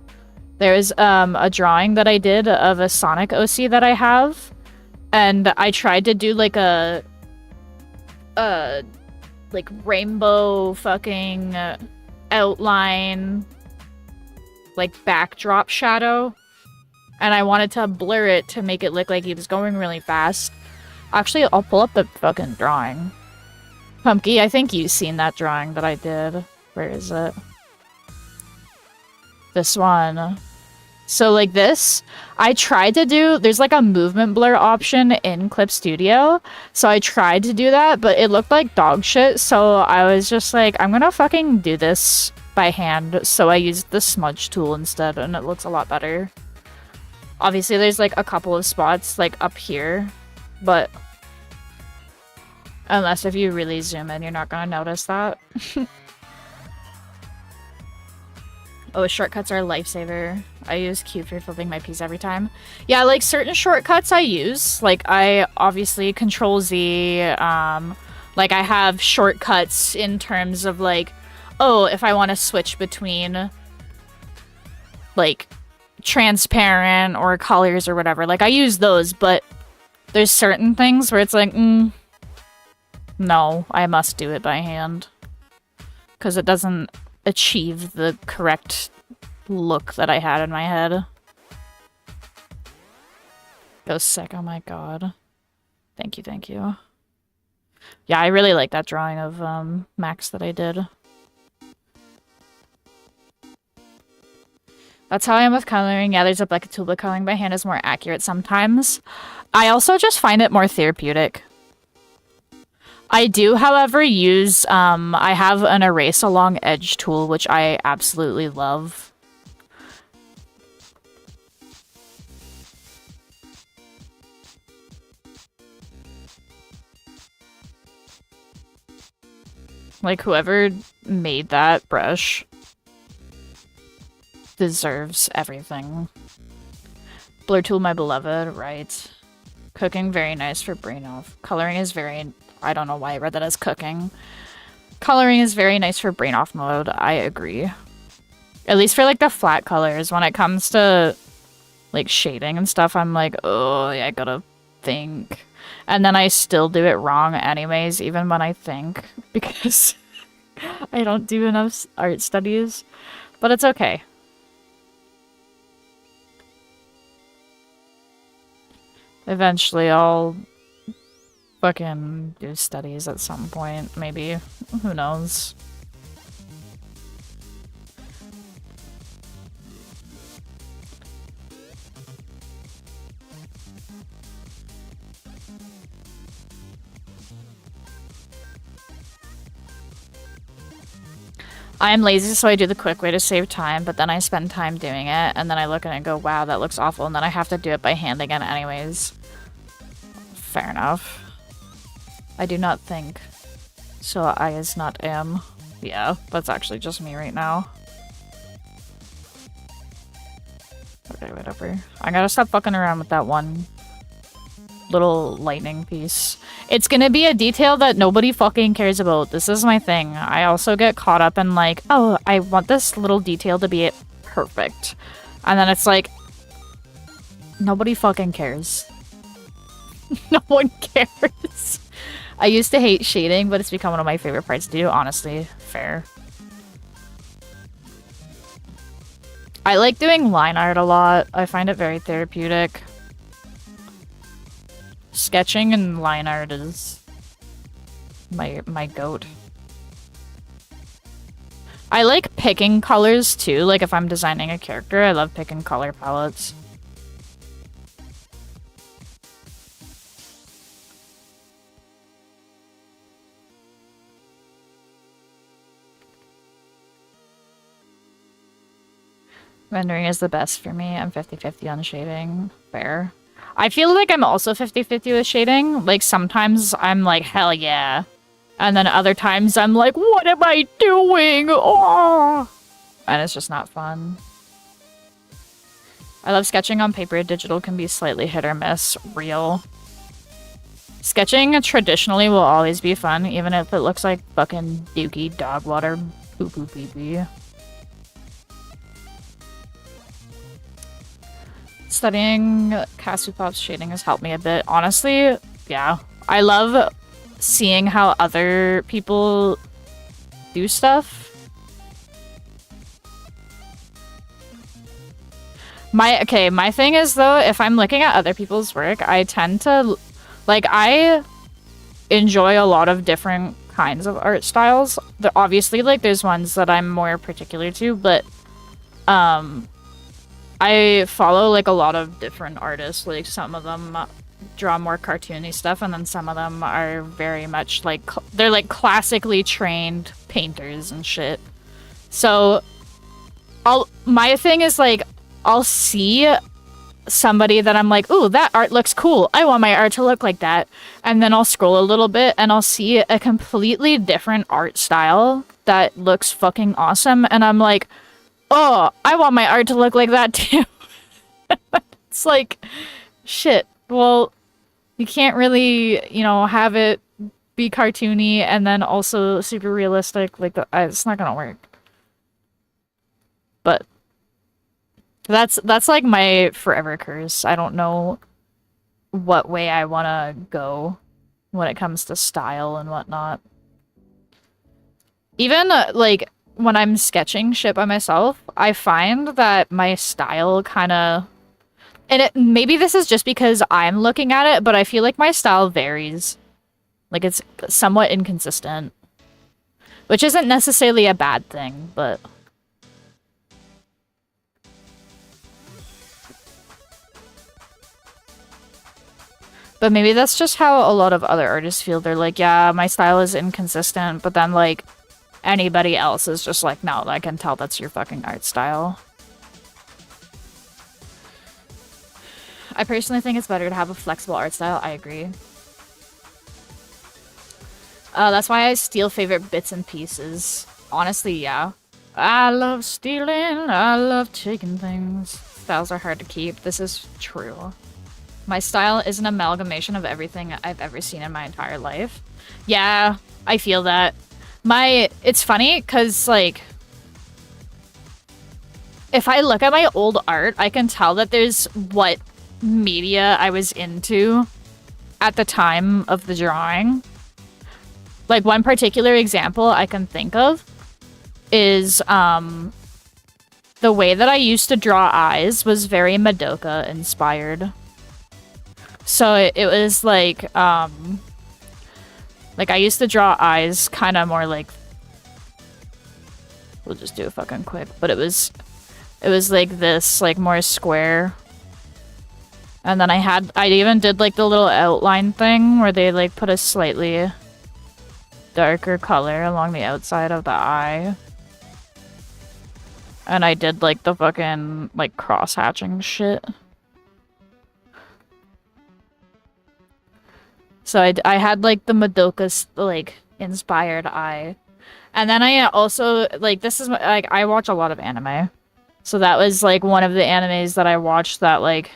There's, a drawing that I did of a Sonic OC that I have, and I tried to do, like, like, rainbow fucking outline, like, backdrop shadow, and I wanted to blur it to make it look like he was going really fast. Actually, I'll pull up the fucking drawing. Pumpkin, I think you've seen that drawing that I did. Where is it? This one. So, like this, I tried to do... There's, like, a movement blur option in Clip Studio. So I tried to do that, but it looked like dog shit. So I was just like, I'm gonna fucking do this by hand. So I used the smudge tool instead, and it looks a lot better. Obviously, there's, like, a couple of spots, like, up here. But... Unless if you really zoom in, you're not gonna notice that. Oh, shortcuts are a lifesaver. I use Q for flipping my piece every time. Yeah, like, certain shortcuts I use. Like, I obviously Control Z. Like, I have shortcuts in terms of, like, oh, if I want to switch between, like, transparent or colors or whatever. Like, I use those, but there's certain things where it's like, no, I must do it by hand. Because it doesn't achieve the correct look that I had in my head. Go sick, oh my god. Thank you, thank you. Yeah, I really like that drawing of Max that I did. That's how I am with coloring. Yeah, there's a bucket tool, but coloring by hand is more accurate sometimes. I also just find it more therapeutic. I do, however, use, I have an erase along edge tool, which I absolutely love. Like, whoever made that brush deserves everything. Blur tool, my beloved, right. Cooking, very nice for brain off. Coloring is very... I don't know why I read that as cooking. Coloring is very nice for brain off mode. I agree. At least for like the flat colors. When it comes to like shading and stuff, I'm like, oh, yeah, I gotta think. And then I still do it wrong anyways, even when I think, because I don't do enough art studies. But it's okay. Eventually I'll fucking do studies at some point, maybe. Who knows? I'm lazy, so I do the quick way to save time, but then I spend time doing it, and then I look at it and go, wow, that looks awful, and then I have to do it by hand again anyways. Fair enough. I do not think. So I is not am. Yeah, that's actually just me right now. Okay, whatever. I gotta stop fucking around with that one little lightning piece. It's gonna be a detail that nobody fucking cares about. This is my thing. I also get caught up in like, oh, I want this little detail to be perfect. And then it's like, nobody fucking cares. No one cares. I used to hate shading, but it's become one of my favorite parts to do, honestly. Fair. I like doing line art a lot. I find it very therapeutic. Sketching and line art is my goat. I like picking colors too, like if I'm designing a character, I love picking color palettes. Rendering is the best for me. I'm 50-50 on shading. Fair. I feel like I'm also 50-50 with shading. Like, sometimes I'm like, hell yeah. And then other times I'm like, what am I doing? Oh! And it's just not fun. I love sketching on paper. Digital can be slightly hit or miss. Real. Sketching traditionally will always be fun, even if it looks like fucking dookie dog water. Poo poo pee pee. Studying 𝙻𝙸𝙽𝚃 shading has helped me a bit. Honestly, yeah. I love seeing how other people do stuff. My thing is though, if I'm looking at other people's work, I tend to like, I enjoy a lot of different kinds of art styles. Obviously, like, there's ones that I'm more particular to, but I follow like a lot of different artists. Like, some of them draw more cartoony stuff, and then some of them are very much like they're like classically trained painters and shit. So my thing is like, I'll see somebody that I'm like, ooh, that art looks cool. I want my art to look like that. And then I'll scroll a little bit and I'll see a completely different art style that looks fucking awesome. And I'm like, oh, I want my art to look like that too. It's like, shit. Well, you can't really, you know, have it be cartoony and then also super realistic. Like, it's not gonna work. But that's like my forever curse. I don't know what way I want to go when it comes to style and whatnot. Even like when I'm sketching shit by myself, I find that my style kind of, and maybe this is just because I'm looking at it, but I feel like my style varies. Like, it's somewhat inconsistent, which isn't necessarily a bad thing, but maybe that's just how a lot of other artists feel. They're like, yeah, my style is inconsistent, but then, like, anybody else is just like, no, I can tell that's your fucking art style. I personally think it's better to have a flexible art style. I agree. That's why I steal favorite bits and pieces. Honestly, yeah. I love stealing. I love taking things. Styles are hard to keep. This is true. My style is an amalgamation of everything I've ever seen in my entire life. Yeah, I feel that. It's funny because, like, if I look at my old art, I can tell that there's what media I was into at the time of the drawing. Like, one particular example I can think of is, the way that I used to draw eyes was very Madoka inspired. So it was like I used to draw eyes kind of more like, we'll just do it fucking quick, but it was like this, like more square. And then I even did like the little outline thing where they like put a slightly darker color along the outside of the eye. And I did like the fucking like cross hatching shit. So I had like the Madoka like inspired eye. And then I also like, this is like, I watch a lot of anime. So that was like one of the animes that I watched that like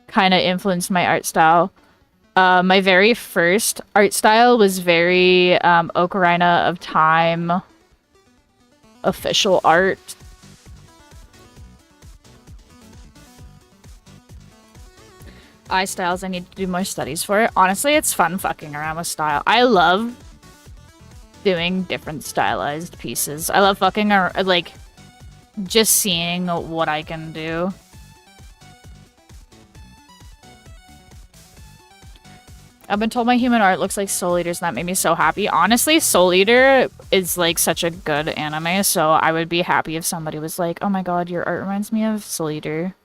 kind of influenced my art style. My very first art style was very Ocarina of Time official art. Eye styles, I need to do more studies for it. Honestly, it's fun fucking around with style. I love doing different stylized pieces. I love fucking like just seeing what I can do. I've been told my human art looks like Soul Eater's, and that made me so happy. Honestly, Soul Eater is like such a good anime, so I would be happy if somebody was like, oh my god, your art reminds me of Soul Eater.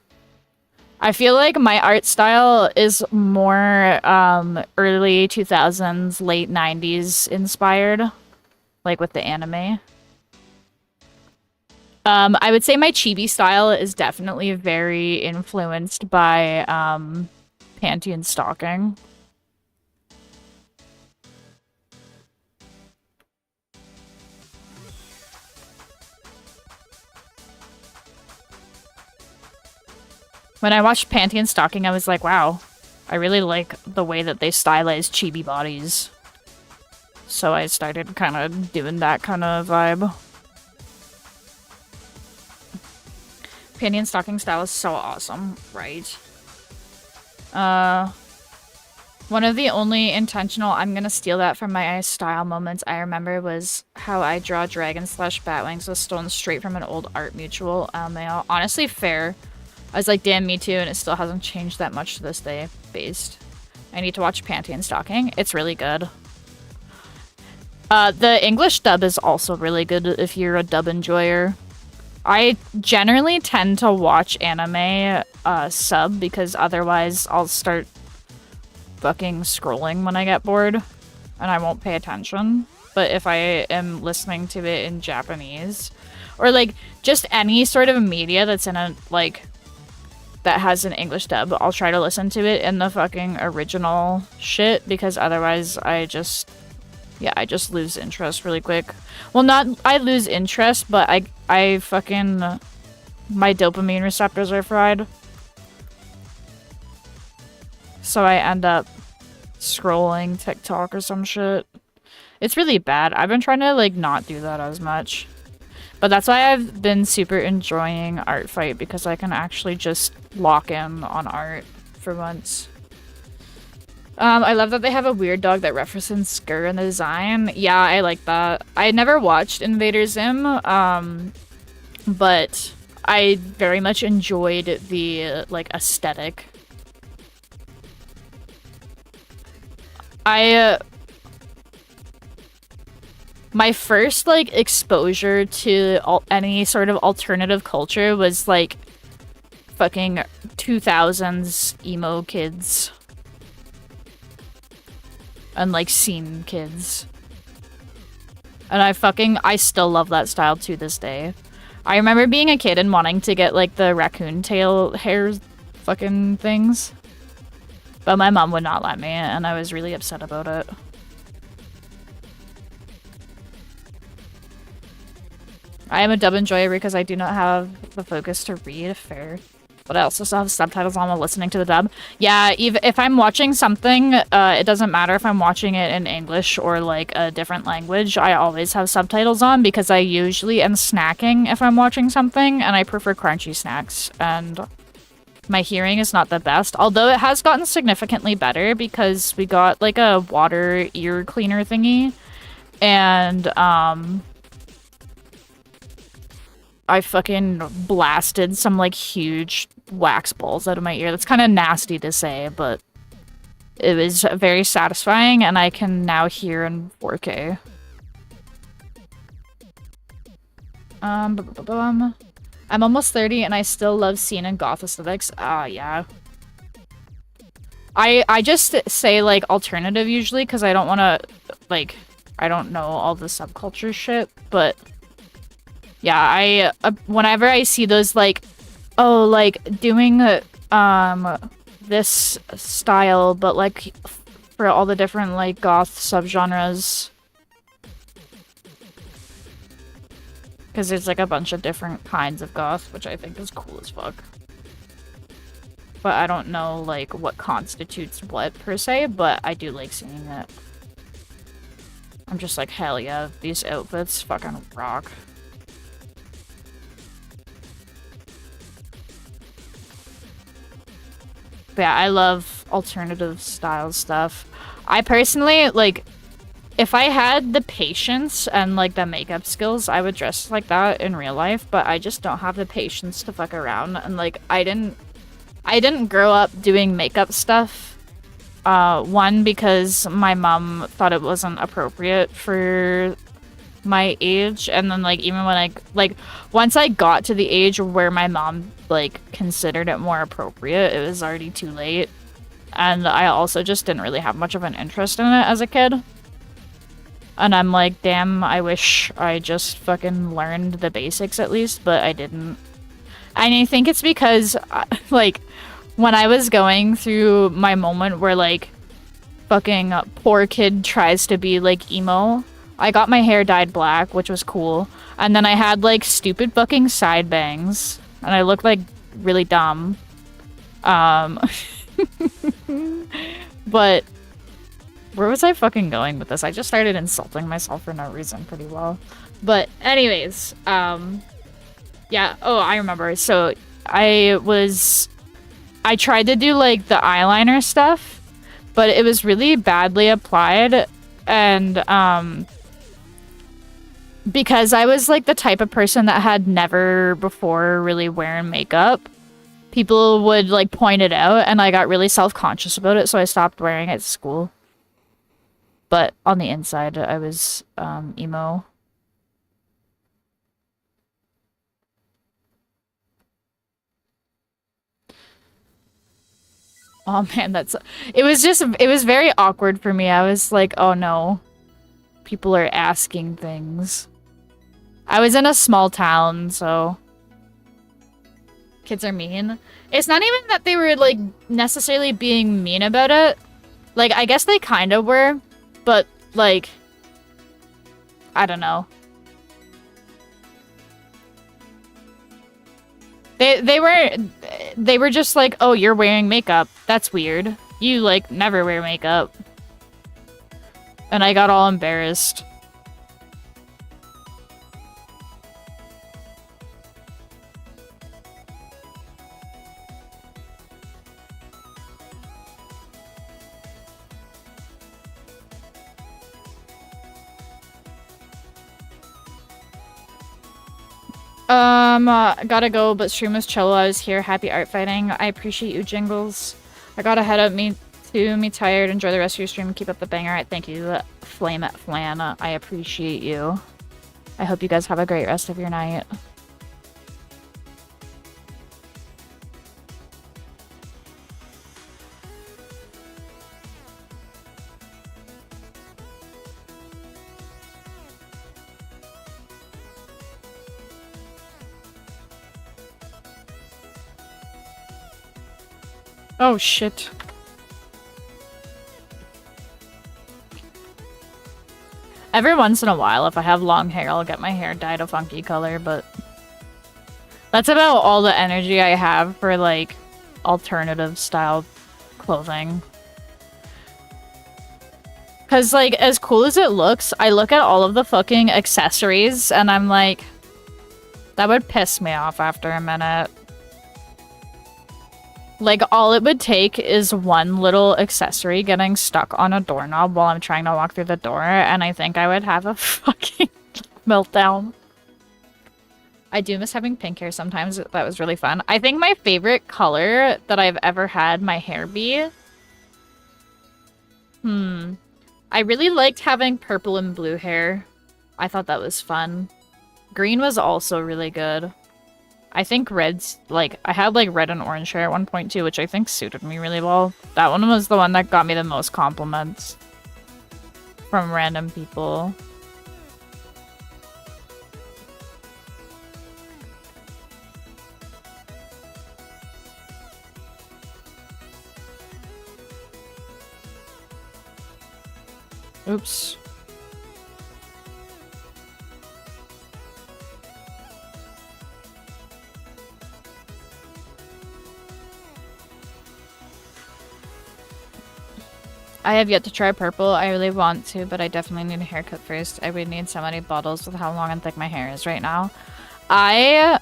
I feel like my art style is more early 2000s, late 90s inspired, like with the anime. I would say my chibi style is definitely very influenced by panty and stocking. When I watched Panty and Stocking, I was like, wow, I really like the way that they stylize chibi bodies. So I started kind of doing that kind of vibe. Panty and Stocking style is so awesome, right? One of the only intentional I'm gonna steal that from my style moments I remember was how I draw dragons / bat wings was stolen straight from an old art mutual mail. Honestly, fair. I was like, damn, me too, and it still hasn't changed that much to this day. Based. I need to watch Panty and Stocking. It's really good. The English dub is also really good if you're a dub enjoyer. I generally tend to watch anime sub because otherwise I'll start fucking scrolling when I get bored and I won't pay attention. But if I am listening to it in Japanese or like just any sort of media that's in a like that has an English dub, I'll try to listen to it in the fucking original shit because otherwise I just lose interest really quick. Well, not I lose interest, but I fucking my dopamine receptors are fried. So I end up scrolling TikTok or some shit. It's really bad. I've been trying to like not do that as much. But that's why I've been super enjoying Artfight because I can actually just lock in on art for once. I love that they have a weird dog that references Skur in the design. Yeah, I like that. I never watched Invader Zim, but I very much enjoyed the like aesthetic. My first like exposure to any sort of alternative culture was like fucking 2000s emo kids and like scene kids, and I still love that style to this day. I remember being a kid and wanting to get like the raccoon tail hair fucking things, but my mom would not let me and I was really upset about it. I am a dub enjoyer because I do not have the focus to read. Fair. But I also still have subtitles on while listening to the dub. Yeah, even if I'm watching something, it doesn't matter if I'm watching it in English or like a different language. I always have subtitles on because I usually am snacking if I'm watching something, and I prefer crunchy snacks. And my hearing is not the best, although it has gotten significantly better because we got like a water ear cleaner thingy, and I fucking blasted some like huge wax balls out of my ear. That's kind of nasty to say, but it was very satisfying, and I can now hear in 4K. I'm almost 30 and I still love scene and goth aesthetics. Yeah. I just say like alternative usually because I don't want to like, I don't know all the subculture shit, but yeah, I whenever I see those like, oh, like doing this style but like for all the different like goth subgenres, because there's like a bunch of different kinds of goth, which I think is cool as fuck. But I don't know like what constitutes what per se, but I do like seeing it. I'm just like, hell yeah, these outfits fucking rock. But yeah, I love alternative style stuff. I personally, like, if I had the patience and, like, the makeup skills, I would dress like that in real life, but I just don't have the patience to fuck around, and, like, I didn't grow up doing makeup stuff. One, because my mom thought it wasn't appropriate for my age, and then, like, even when once I got to the age where my mom, like, considered it more appropriate, it was already too late. And I also just didn't really have much of an interest in it as a kid. And I'm like, damn, I wish I just fucking learned the basics at least, but I didn't. And I think it's because, like, when I was going through my moment where, like, fucking poor kid tries to be, like, emo, I got my hair dyed black, which was cool. And then I had, like, stupid fucking side bangs. And I looked, like, really dumb. But where was I fucking going with this? I just started insulting myself for no reason pretty well. But anyways, yeah, oh, I remember. So I tried to do like the eyeliner stuff, but it was really badly applied, and because I was like the type of person that had never before really wearing makeup, people would like point it out, and I got really self-conscious about it, so I stopped wearing it at school. But on the inside, I was emo. Oh man, it was very awkward for me. I was like, oh no, people are asking things. I was in a small town, so kids are mean. It's not even that they were like necessarily being mean about it. Like, I guess they kind of were, but like, I don't know. They were just like, oh, you're wearing makeup. That's weird. You like never wear makeup. And I got all embarrassed. Gotta go, but stream was chill. I was here. Happy art fighting. I appreciate you, Jingles. I gotta head up. Me too. Me tired. Enjoy the rest of your stream. Keep up the banger. Alright, thank you, Flame at Flan. I appreciate you. I hope you guys have a great rest of your night. Oh shit. Every once in a while, if I have long hair, I'll get my hair dyed a funky color, but That's about all the energy I have for, like, alternative style clothing. Because, like, as cool as it looks, I look at all of the fucking accessories and I'm like, that would piss me off after a minute. Like, all it would take is one little accessory getting stuck on a doorknob while I'm trying to walk through the door, and I think I would have a fucking meltdown. I do miss having pink hair sometimes. That was really fun. I think my favorite color that I've ever had my hair be... I really liked having purple and blue hair. I thought that was fun. Green was also really good. I think red's, like, I had, like, red and orange hair at one point, too, which I think suited me really well. That one was the one that got me the most compliments from random people. Oops. I have yet to try purple. I really want to, but I definitely need a haircut first. I would need so many bottles with how long and thick my hair is right now. I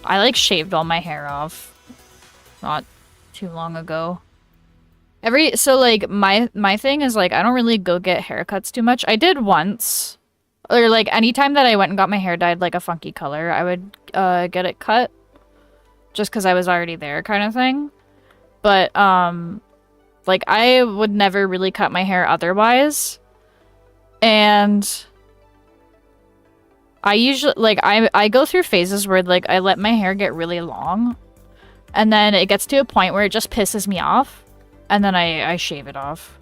like shaved all my hair off not too long ago. So like my thing is like I don't really go get haircuts too much. I did once. Or like anytime that I went and got my hair dyed like a funky color, I would get it cut just because I was already there kind of thing. But like I would never really cut my hair otherwise. And I usually like I go through phases where like I let my hair get really long and then it gets to a point where it just pisses me off and then I shave it off.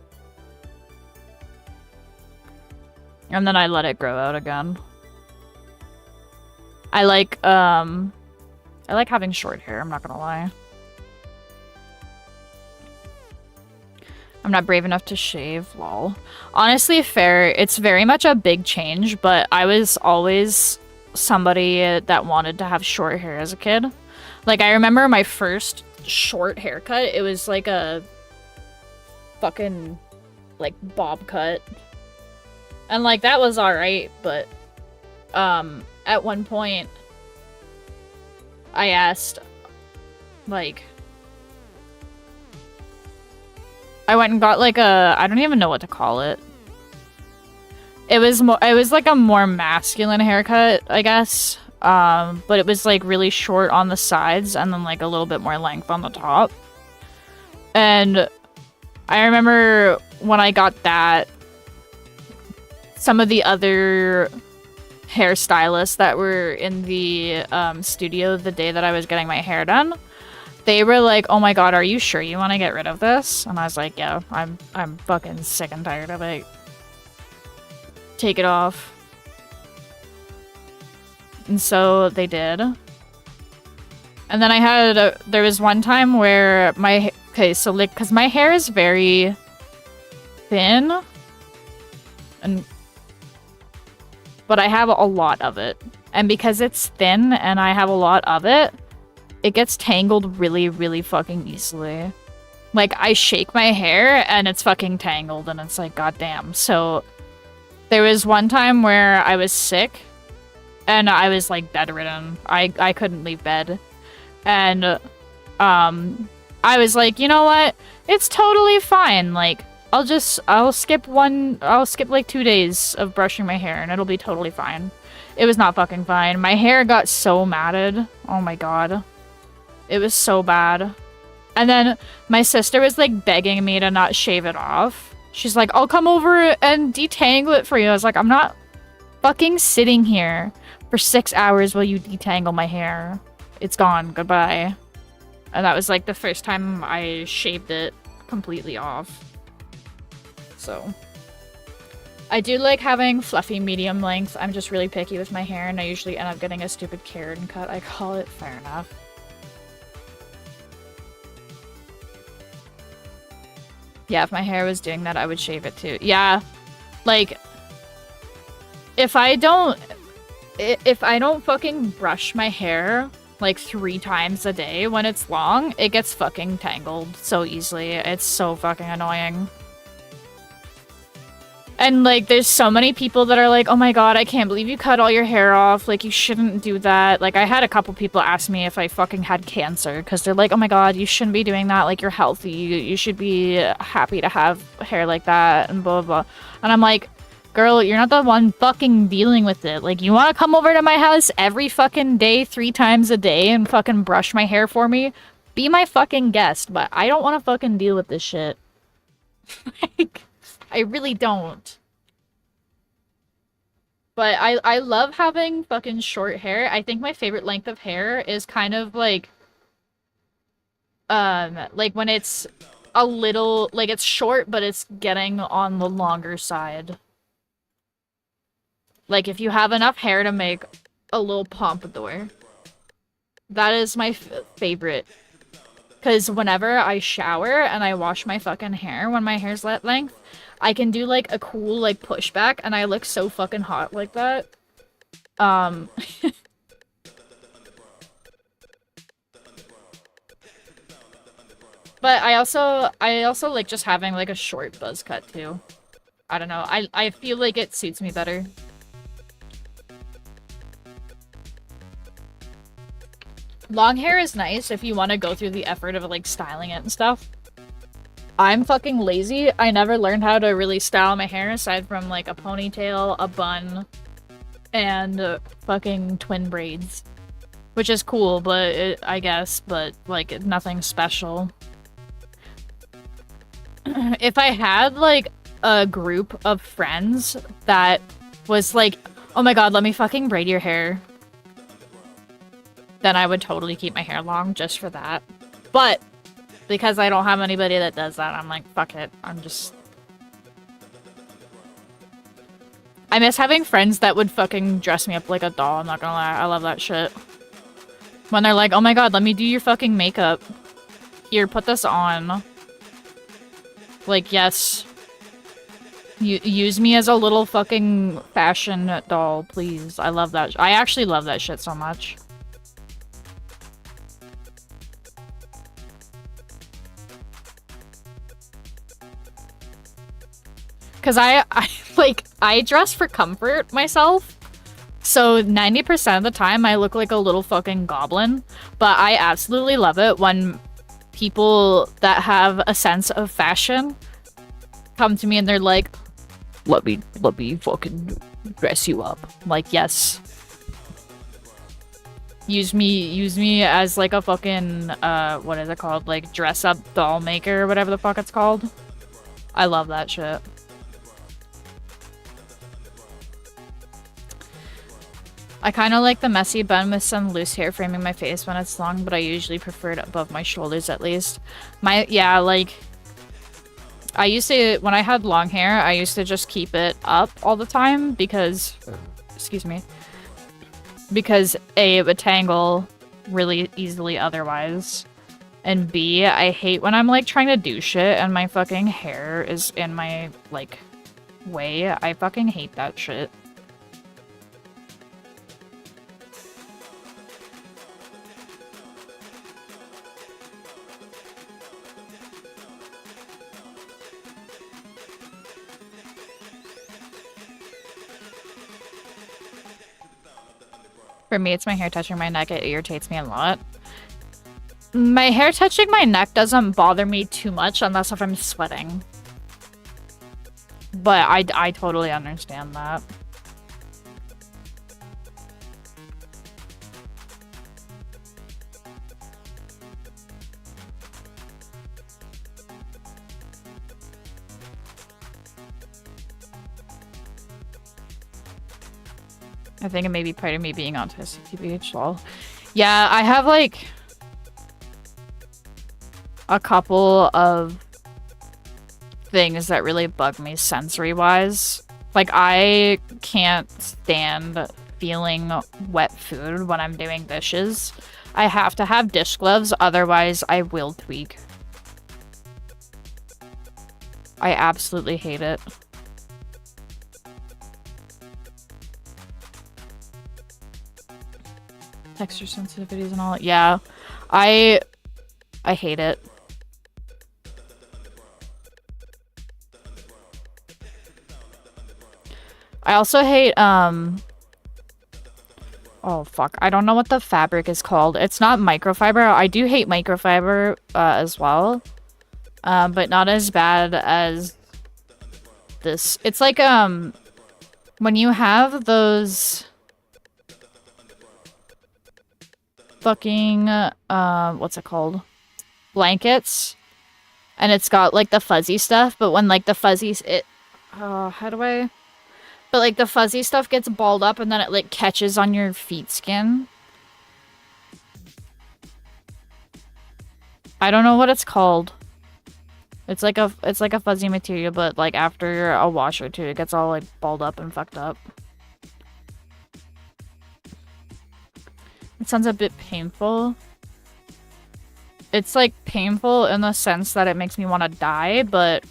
And then I let it grow out again. I like having short hair, I'm not gonna lie. I'm not brave enough to shave, lol. Honestly, fair. It's very much a big change, but I was always somebody that wanted to have short hair as a kid. Like, I remember my first short haircut, it was like a fucking, like, bob cut. And, like, that was alright, but, at one point, I asked, like... I went and got like I don't even know what to call it. It was like a more masculine haircut, I guess. But it was like really short on the sides and then like a little bit more length on the top. And I remember when I got that, some of the other hairstylists that were in the studio the day that I was getting my hair done, they were like, oh my god, are you sure you want to get rid of this? And I was like, yeah, I'm fucking sick and tired of it. Take it off. And so they did. And then I had, there was one time where okay, so like, cause my hair is very thin. But I have a lot of it. And because it's thin and I have a lot of it, it gets tangled really, really fucking easily. Like, I shake my hair and it's fucking tangled and it's like, goddamn. So, there was one time where I was sick and I was like bedridden. I couldn't leave bed. And, I was like, you know what? It's totally fine. Like, I'll skip like 2 days of brushing my hair and it'll be totally fine. It was not fucking fine. My hair got so matted. Oh my god. It was so bad. And then my sister was like begging me to not shave it off. She's like, I'll come over and detangle it for you. I was like, I'm not fucking sitting here for 6 hours while you detangle my hair. It's gone. Goodbye. And that was like the first time I shaved it completely off. So I do like having fluffy medium length. I'm just really picky with my hair and I usually end up getting a stupid Karen cut. I call it. Fair enough. Yeah, if my hair was doing that, I would shave it too. Yeah, like, if I don't... if I don't fucking brush my hair like 3 times a day when it's long, it gets fucking tangled so easily. It's so fucking annoying. And like, there's so many people that are like, oh my god, I can't believe you cut all your hair off. Like, you shouldn't do that. Like, I had a couple people ask me if I fucking had cancer, because they're like, oh my god, you shouldn't be doing that. Like, you're healthy. You should be happy to have hair like that, and blah, blah, blah. And I'm like, girl, you're not the one fucking dealing with it. Like, you want to come over to my house every fucking day, 3 times a day, and fucking brush my hair for me? Be my fucking guest, but I don't want to fucking deal with this shit. Like... I really don't. But I love having fucking short hair. I think my favorite length of hair is kind of like when it's a little, like it's short, but it's getting on the longer side. Like if you have enough hair to make a little pompadour. That is my favorite. Because whenever I shower and I wash my fucking hair when my hair's that length, I can do like a cool like pushback and I look so fucking hot like that. But I also like just having like a short buzz cut too. I don't know. I feel like it suits me better. Long hair is nice if you want to go through the effort of like styling it and stuff. I'm fucking lazy. I never learned how to really style my hair aside from like a ponytail, a bun, and fucking twin braids. Which is cool, but I guess, but like nothing special. If I had like a group of friends that was like, oh my god, let me fucking braid your hair, then I would totally keep my hair long just for that. But because I don't have anybody that does that, I'm like, fuck it. I miss having friends that would fucking dress me up like a doll, I'm not gonna lie. I love that shit. When they're like, oh my god, let me do your fucking makeup. Here, put this on. Like, yes. Use me as a little fucking fashion doll, please. I love that. I actually love that shit so much. Because I dress for comfort myself. So 90% of the time I look like a little fucking goblin. But I absolutely love it when people that have a sense of fashion come to me and they're like, let me fucking dress you up. I'm like, yes. Use me as like a fucking, what is it called? Like dress up doll maker or whatever the fuck it's called. I love that shit. I kind of like the messy bun with some loose hair framing my face when it's long, but I usually prefer it above my shoulders at least. Yeah, like, I used to, when I had long hair, I used to just keep it up all the time because, excuse me, because A, it would tangle really easily otherwise, and B, I hate when I'm like trying to do shit and my fucking hair is in my, like, way. I fucking hate that shit. For me, it's my hair touching my neck. It irritates me a lot. My hair touching my neck doesn't bother me too much unless if I'm sweating. But I totally understand that. I think it may be part of me being autistic, TBH, lol. Yeah, I have, like, a couple of things that really bug me sensory-wise. Like, I can't stand feeling wet food when I'm doing dishes. I have to have dish gloves, otherwise I will tweak. I absolutely hate it. Texture sensitivities and all. Yeah. I hate it. I also hate, oh fuck, I don't know what the fabric is called. It's not microfiber. I do hate microfiber, as well. But not as bad as this. It's like, when you have those fucking, what's it called? Blankets. And it's got, like, the fuzzy stuff, but when, like, the fuzzies, how do I... But, like, the fuzzy stuff gets balled up and then it, like, catches on your feet skin. I don't know what it's called. It's like a fuzzy material, but, like, after a wash or two, it gets all, like, balled up and fucked up. It sounds a bit painful. It's, like, painful in the sense that it makes me want to die, but,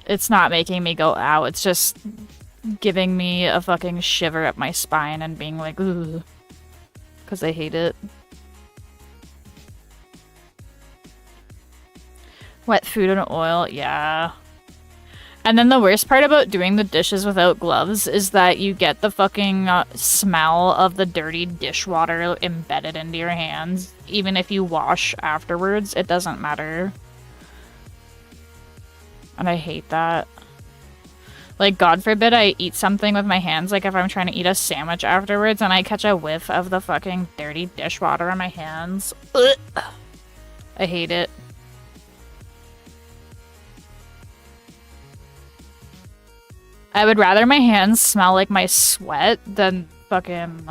it's not making me go ow. It's just giving me a fucking shiver up my spine and being like, ooh. Because I hate it. Wet food and oil, yeah. And then the worst part about doing the dishes without gloves is that you get the fucking smell of the dirty dishwater embedded into your hands. Even if you wash afterwards, it doesn't matter. And I hate that. Like, God forbid I eat something with my hands, like if I'm trying to eat a sandwich afterwards and I catch a whiff of the fucking dirty dishwater on my hands. Ugh. I hate it. I would rather my hands smell like my sweat than fucking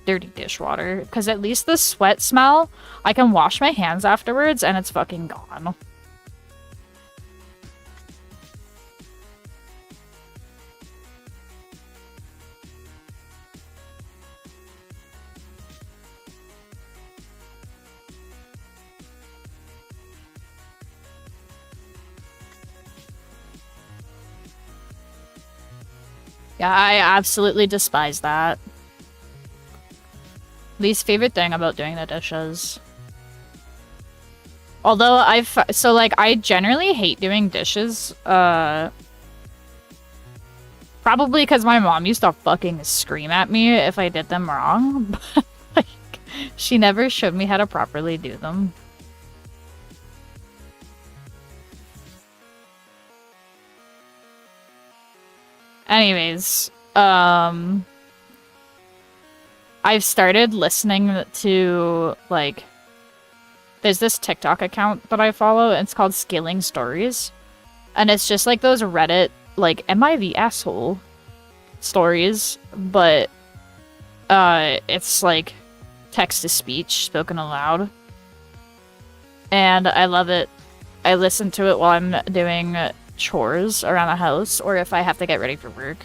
dirty dishwater. Because at least the sweat smell, I can wash my hands afterwards and it's fucking gone. Yeah, I absolutely despise that. Least favorite thing about doing the dishes. Although so like, I generally hate doing dishes, probably because my mom used to fucking scream at me if I did them wrong, but like, she never showed me how to properly do them. Anyways, I've started listening to, like, there's this TikTok account that I follow, and it's called Scaling Stories. And it's just like those Reddit, like, am I the asshole stories, but, it's like text-to-speech spoken aloud. And I love it. I listen to it while I'm doing chores around the house, or if I have to get ready for work.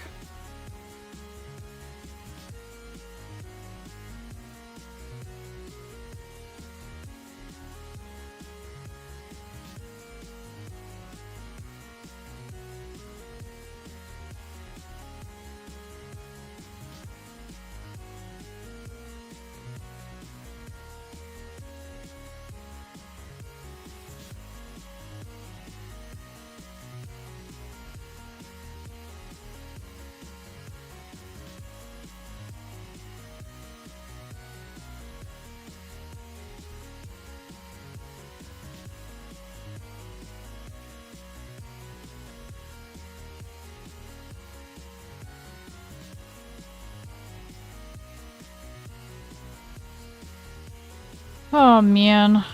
Oh, man.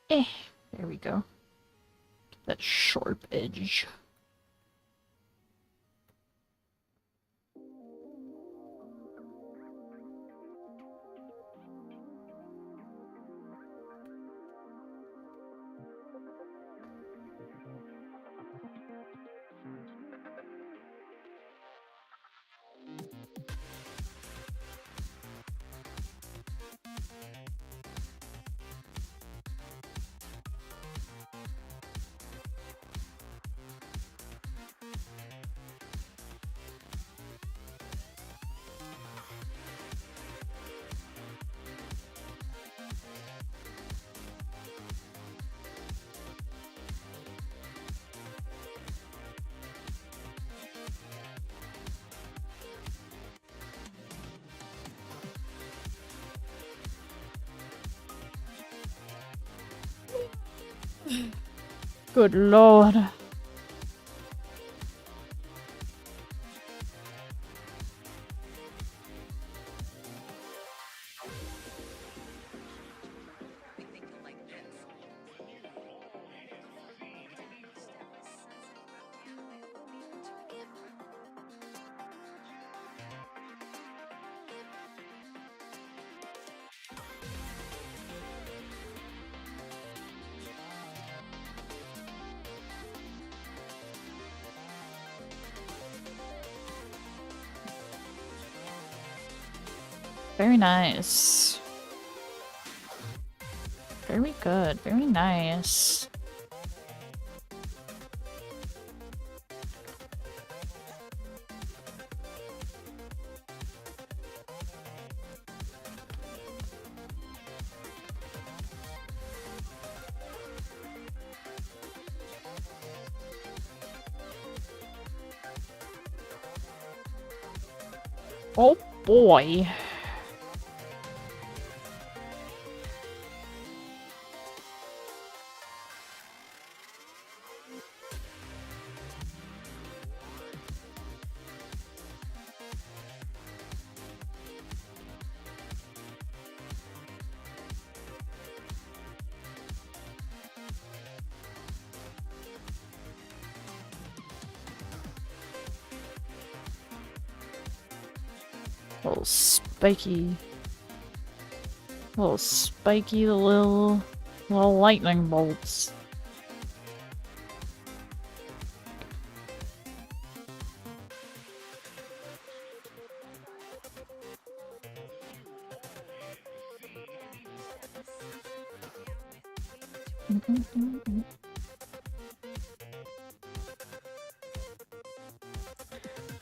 There we go. That sharp edge. Good lord. Very nice. Very good. Very nice. Oh boy. Little spiky. Little spiky little lightning bolts.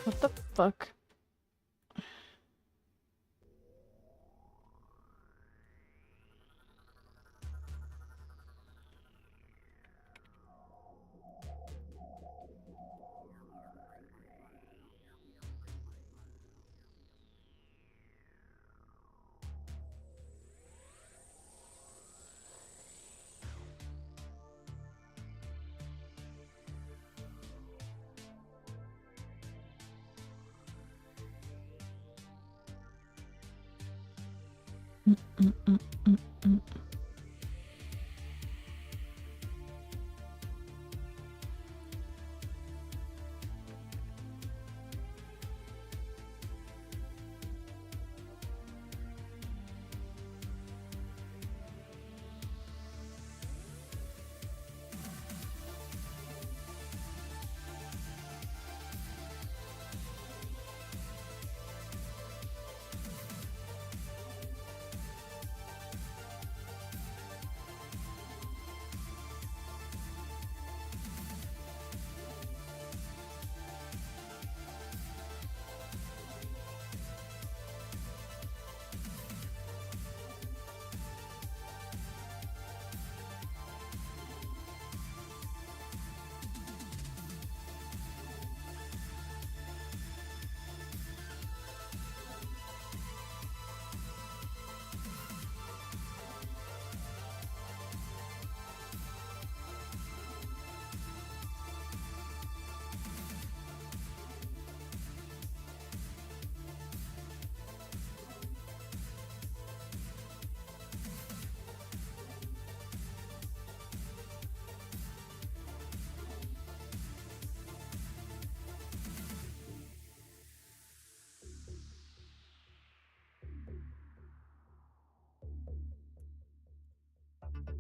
What the fuck?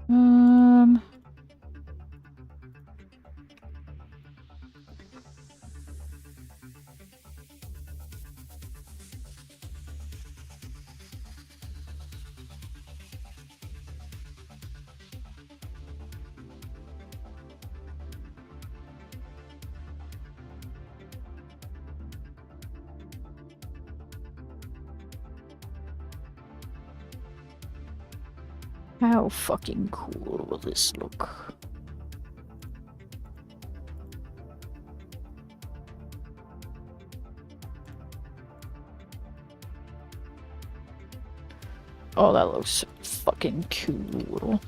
Um... How fucking cool will this look? Oh, that looks fucking cool.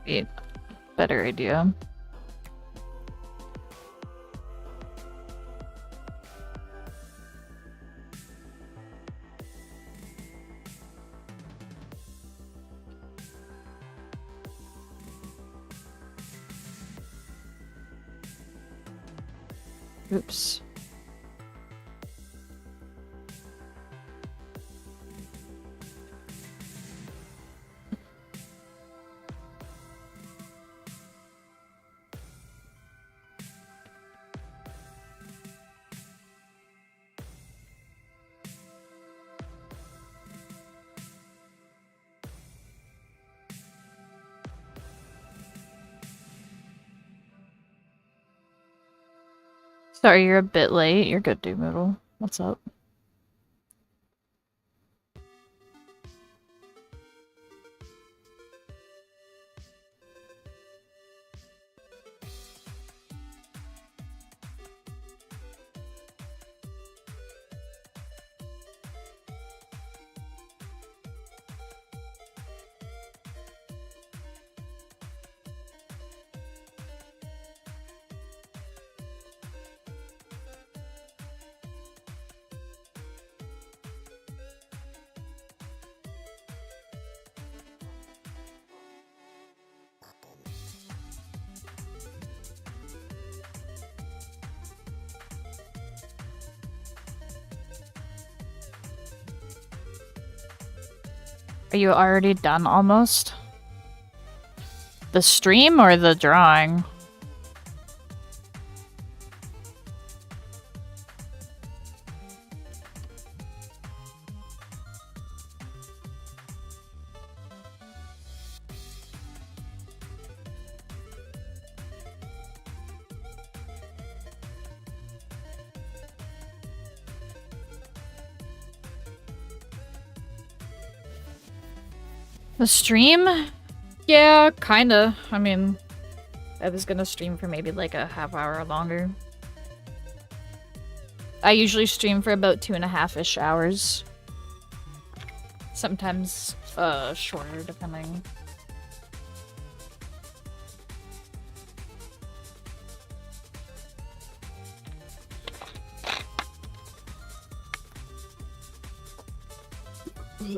Be better idea. Oops. Sorry, you're a bit late. You're good, Doomnoodle. What's up? Are you already done almost? The stream or the drawing? The stream? Yeah, kinda. I mean, I was gonna stream for maybe like a half hour longer. I usually stream for about 2.5-ish hours. Sometimes, shorter, depending.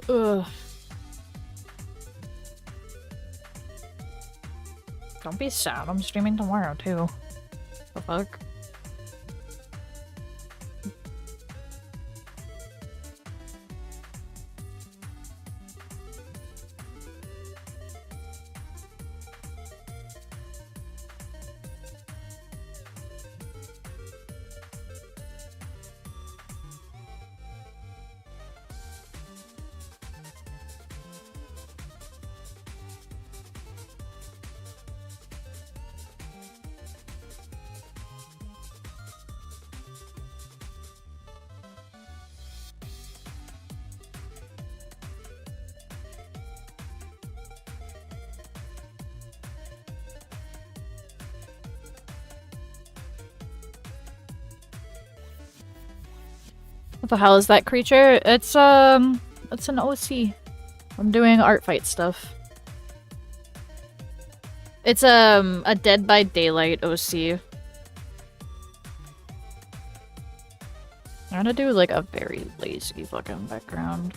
Ugh. Don't be sad, I'm streaming tomorrow too. The fuck? What the hell is that creature? It's an OC. I'm doing Artfight stuff. It's a Dead by Daylight OC. I'm gonna do like a very lazy fucking background.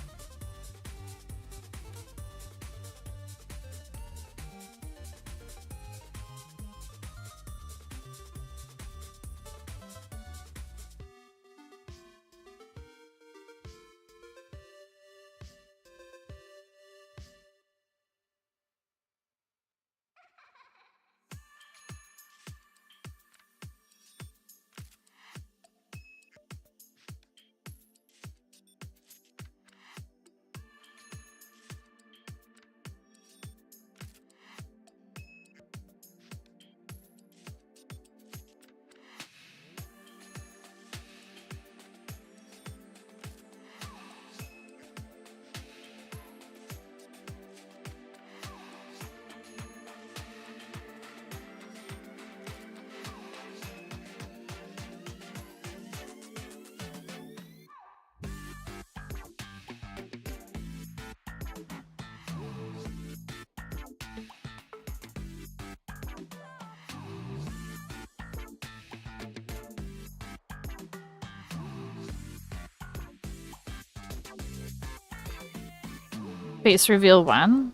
Face reveal when?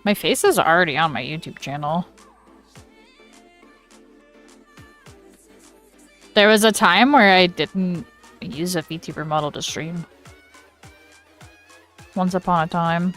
My face is already on my YouTube channel. There was a time where I didn't use a VTuber model to stream. Once upon a time.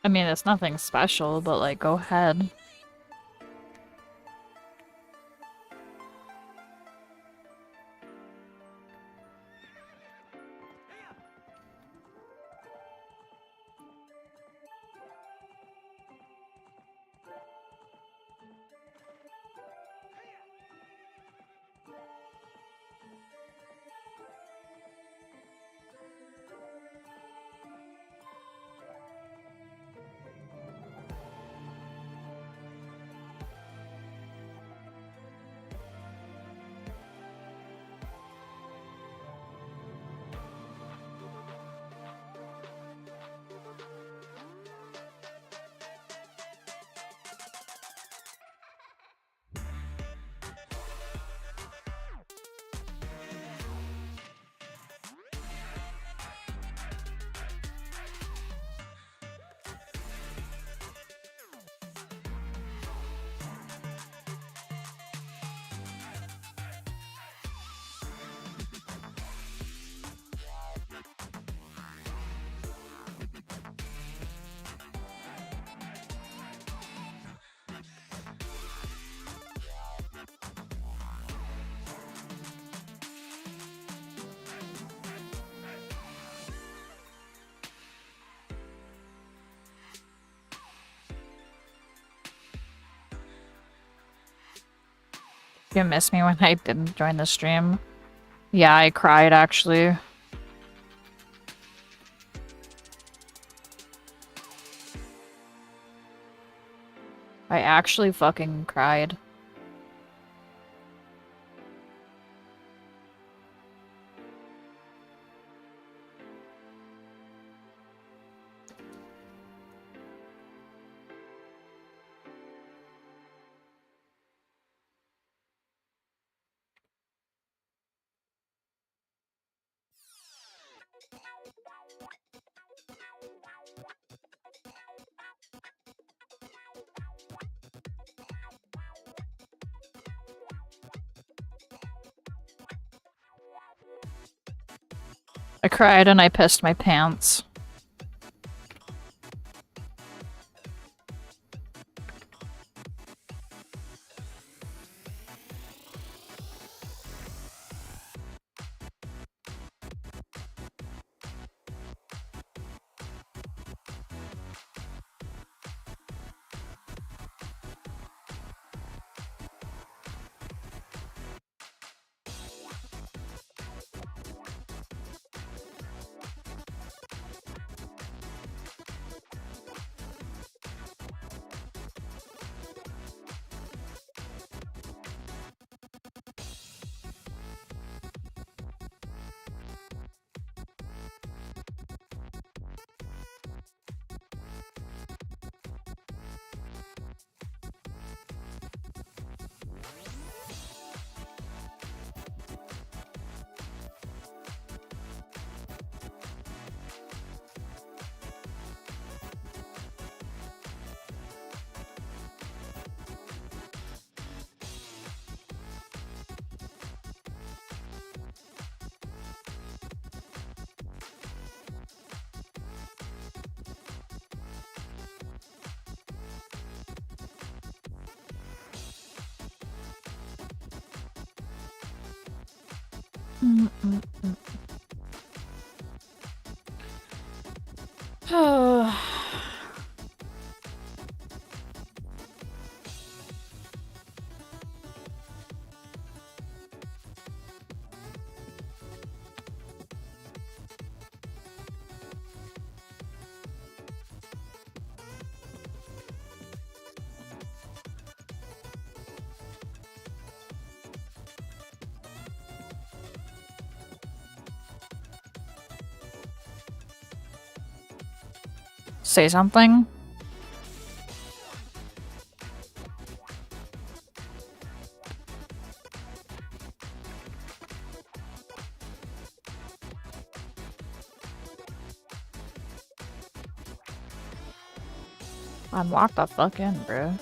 I mean, it's nothing special, but like, go ahead. You miss me when I didn't join the stream? Yeah, I cried actually. I actually fucking cried. I cried and I pissed my pants. Oh. Say something? I'm locked the fuck in, bro.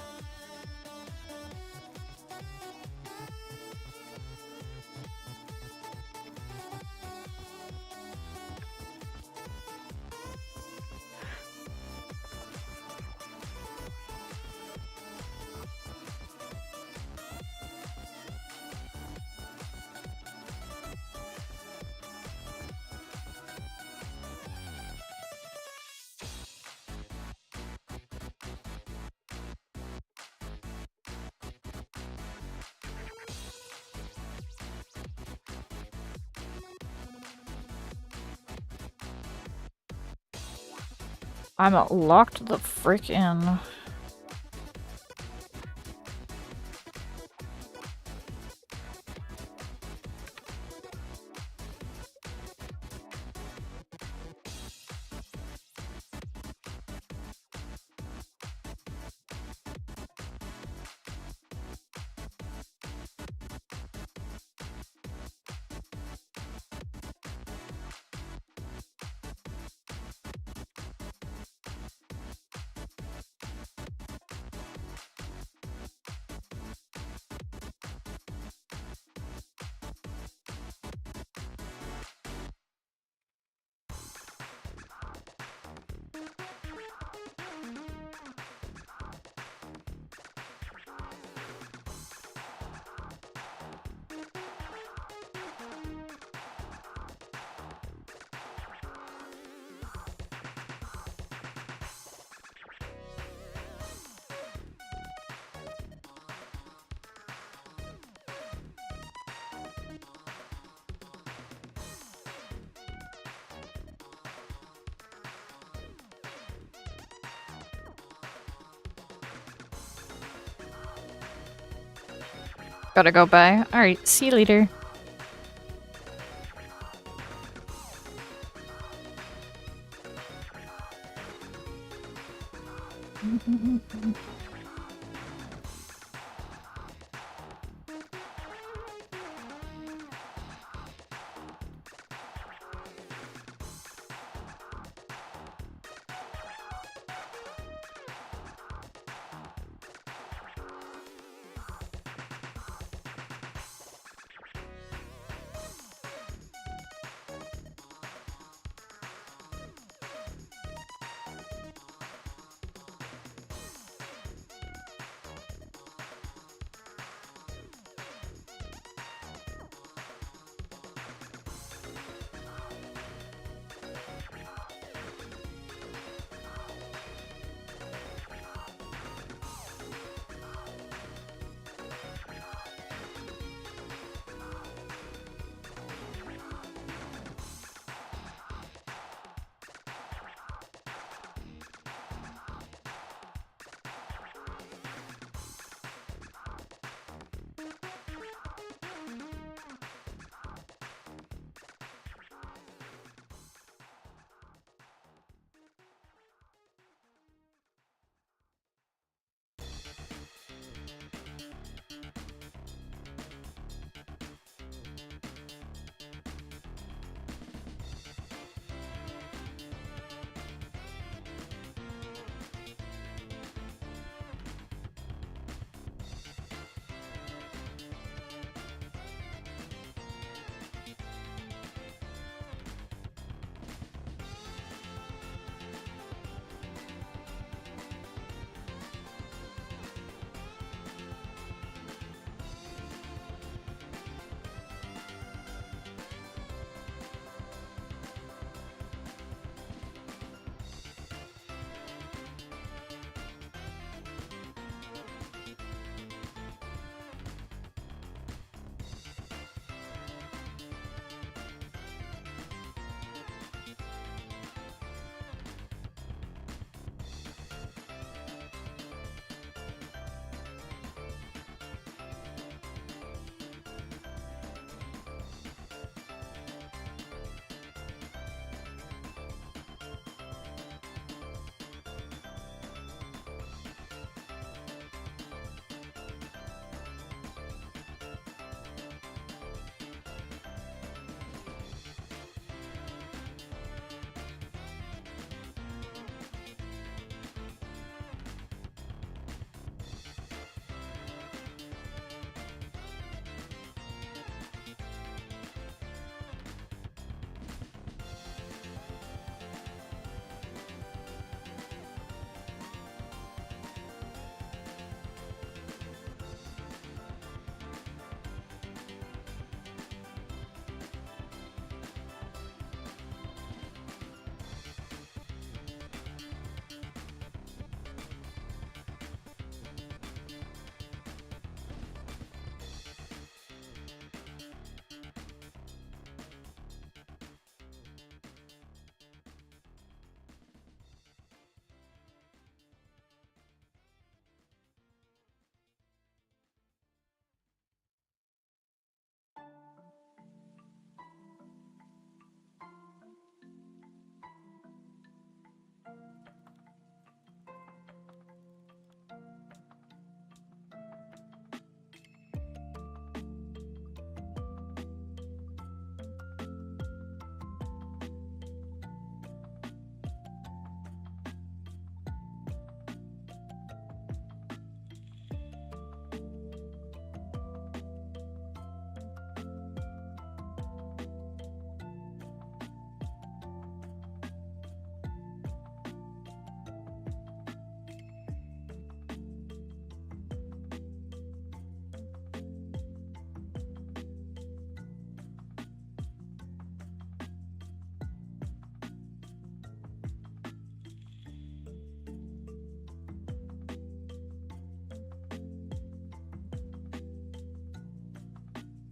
I'm locked the frick in. Gotta go by. Alright, see you later.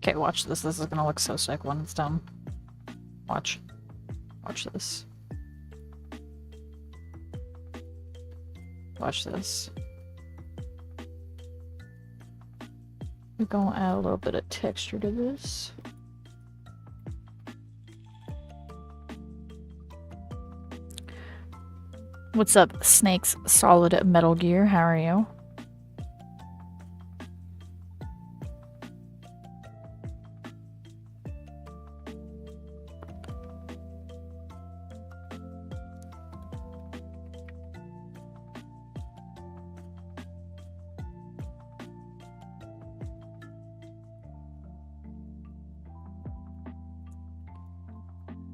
Okay, watch this. This is gonna look so sick when it's done. Watch. Watch this. Watch this. We're gonna add a little bit of texture to this. What's up, Snakes Solid Metal Gear? How are you?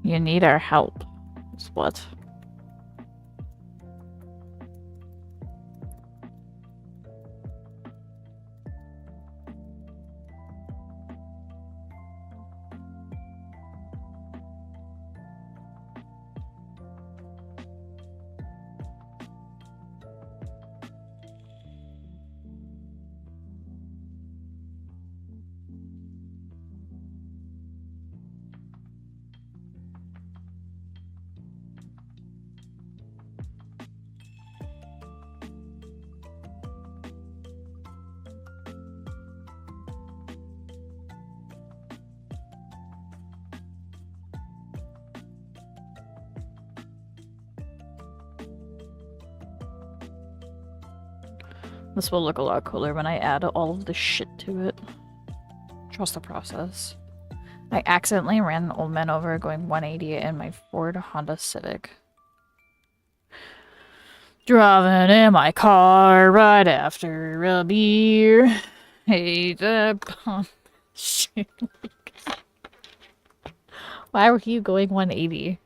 You need our help. Is what? This will look a lot cooler when I add all of the shit to it. Trust the process. I accidentally ran an old man over going 180 in my Ford Honda Civic. Driving in my car right after a beer. Hey, shit. Why were you going 180?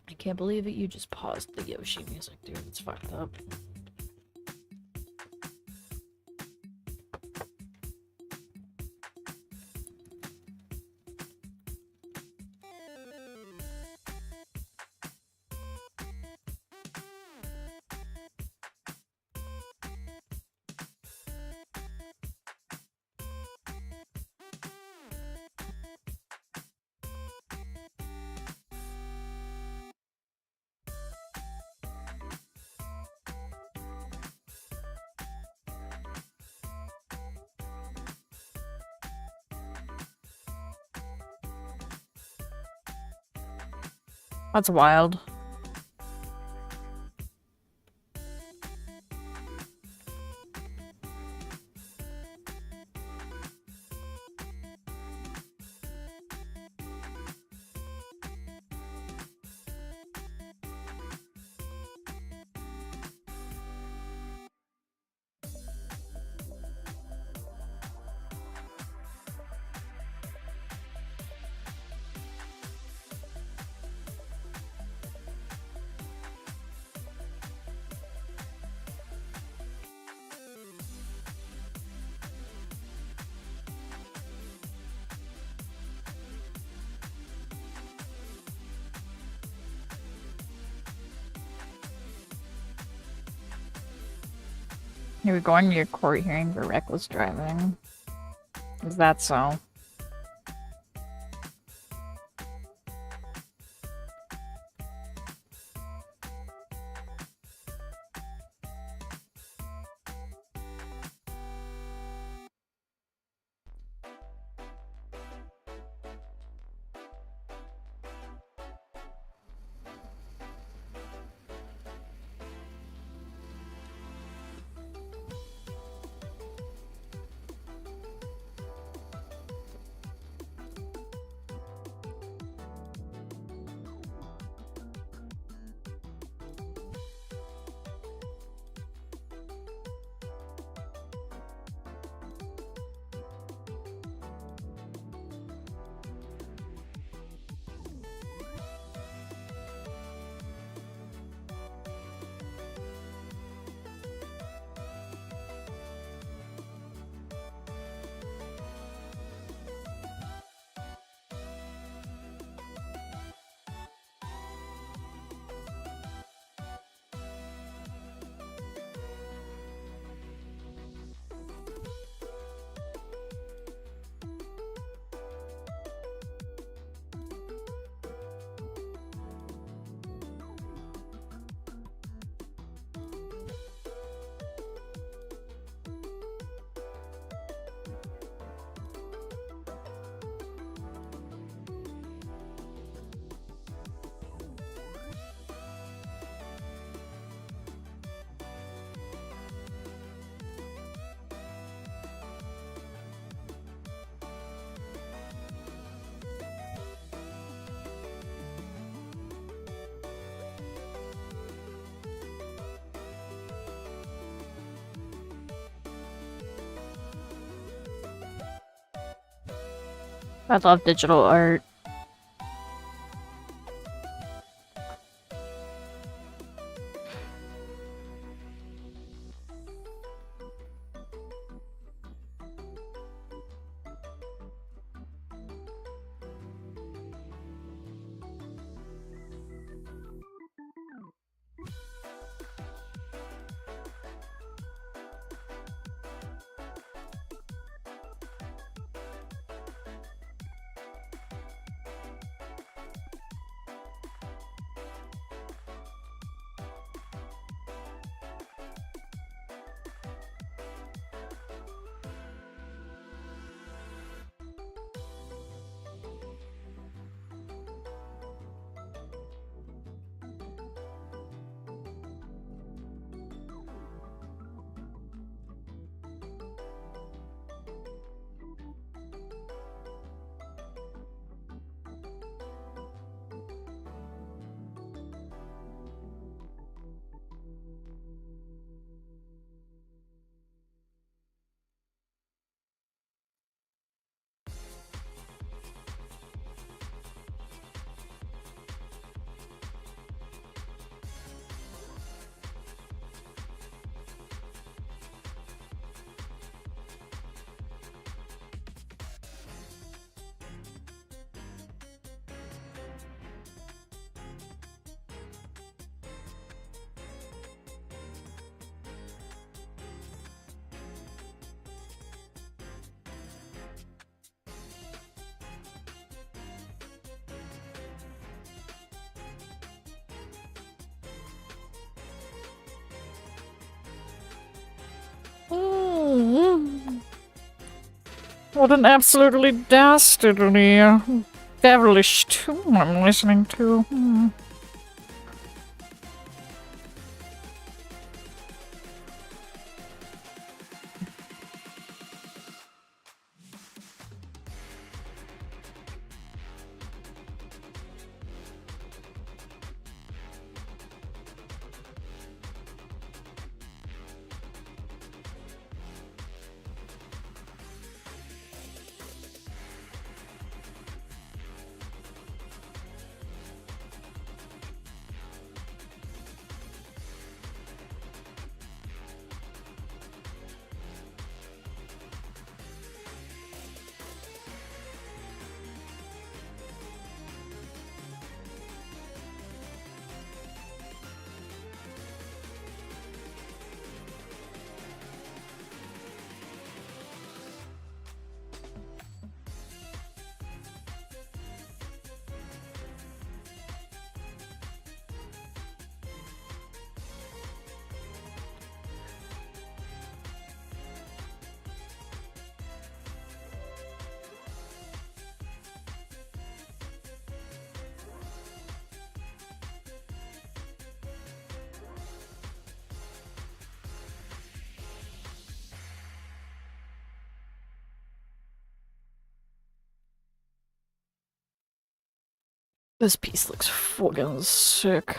I can't believe it. You just paused the Yoshi music, dude. It's fucked up. That's wild. You're going to your court hearing for reckless driving. Is that so? I love digital art. What an absolutely dastardly, devilish tune I'm listening to. This piece looks fucking sick.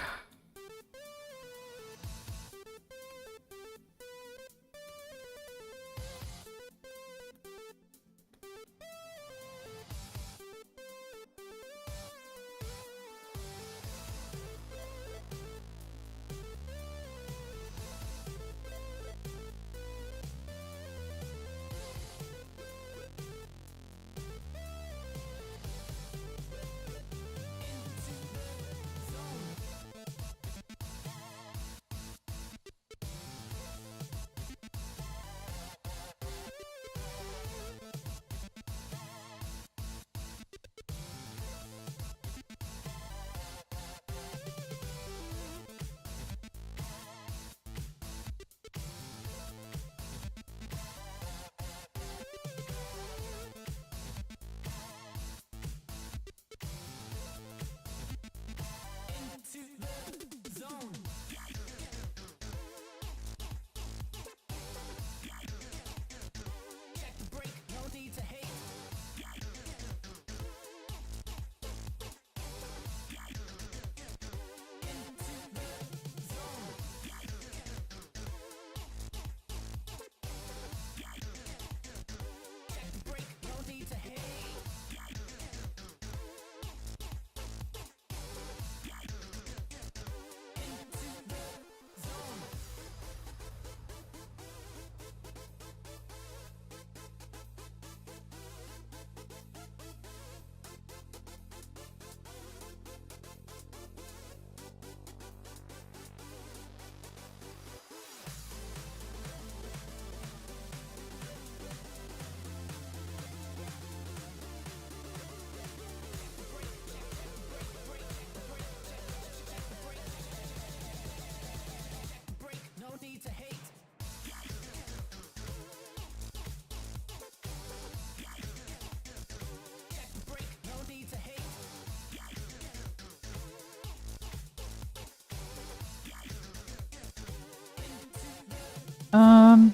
Um...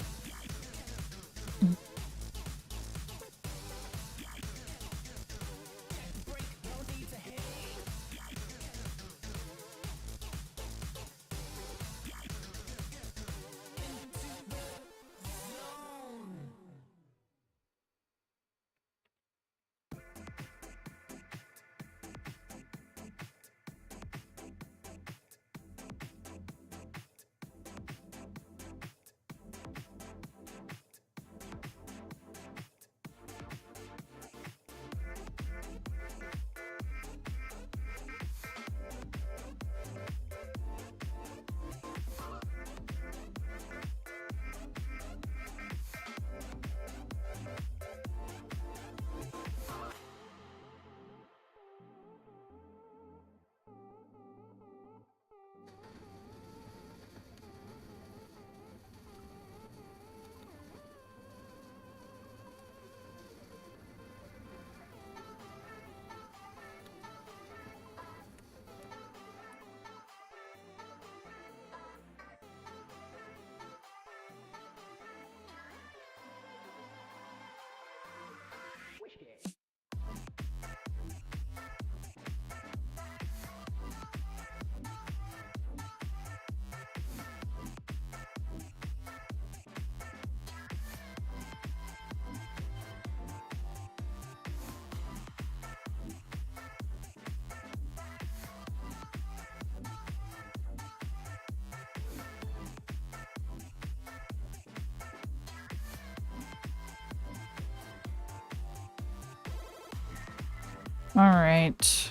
Alright.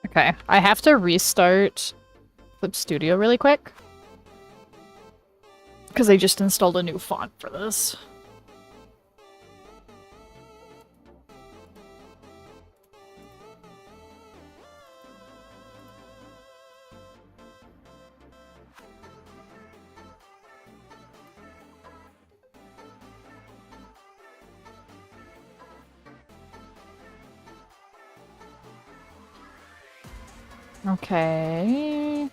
Okay, I have to restart Clip Studio really quick. Because I just installed a new font for this. Okay.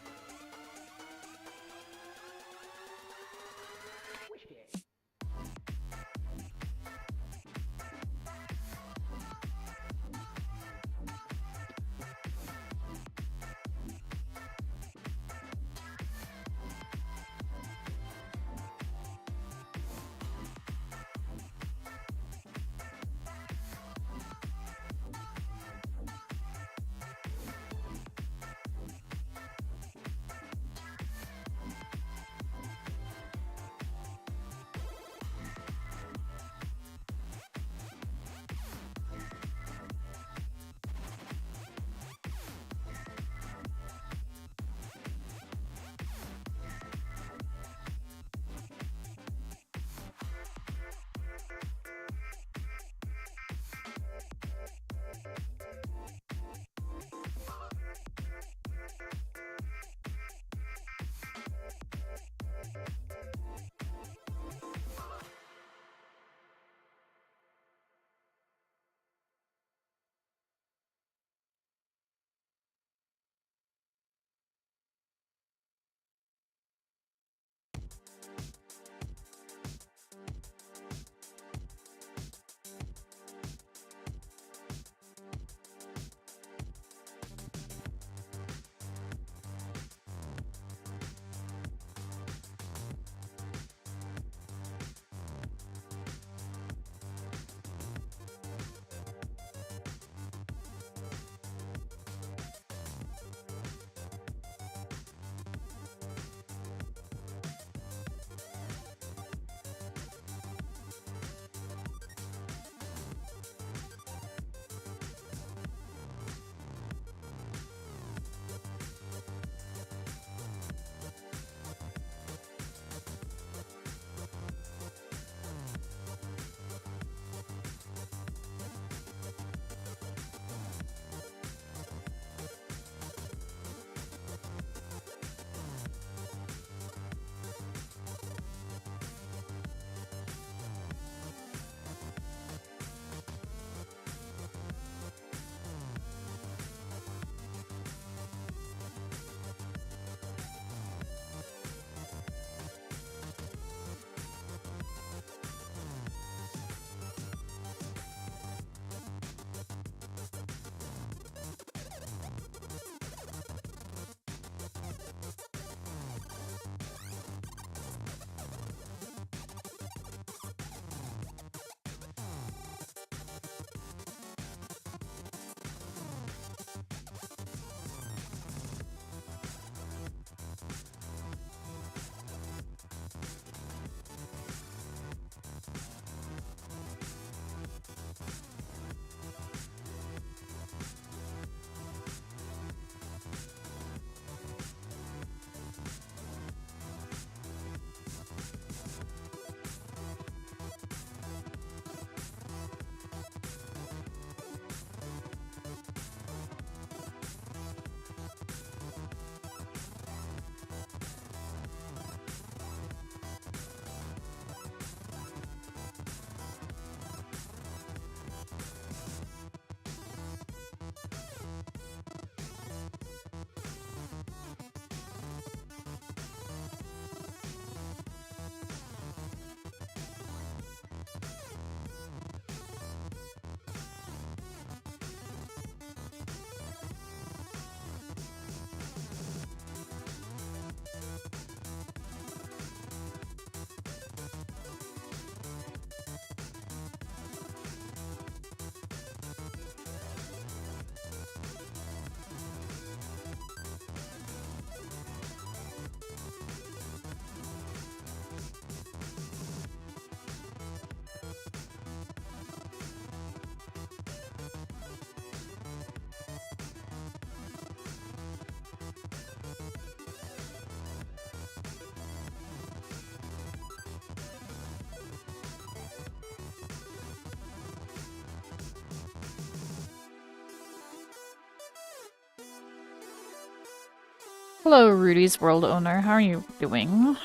Hello, Rudy's World owner. How are you doing?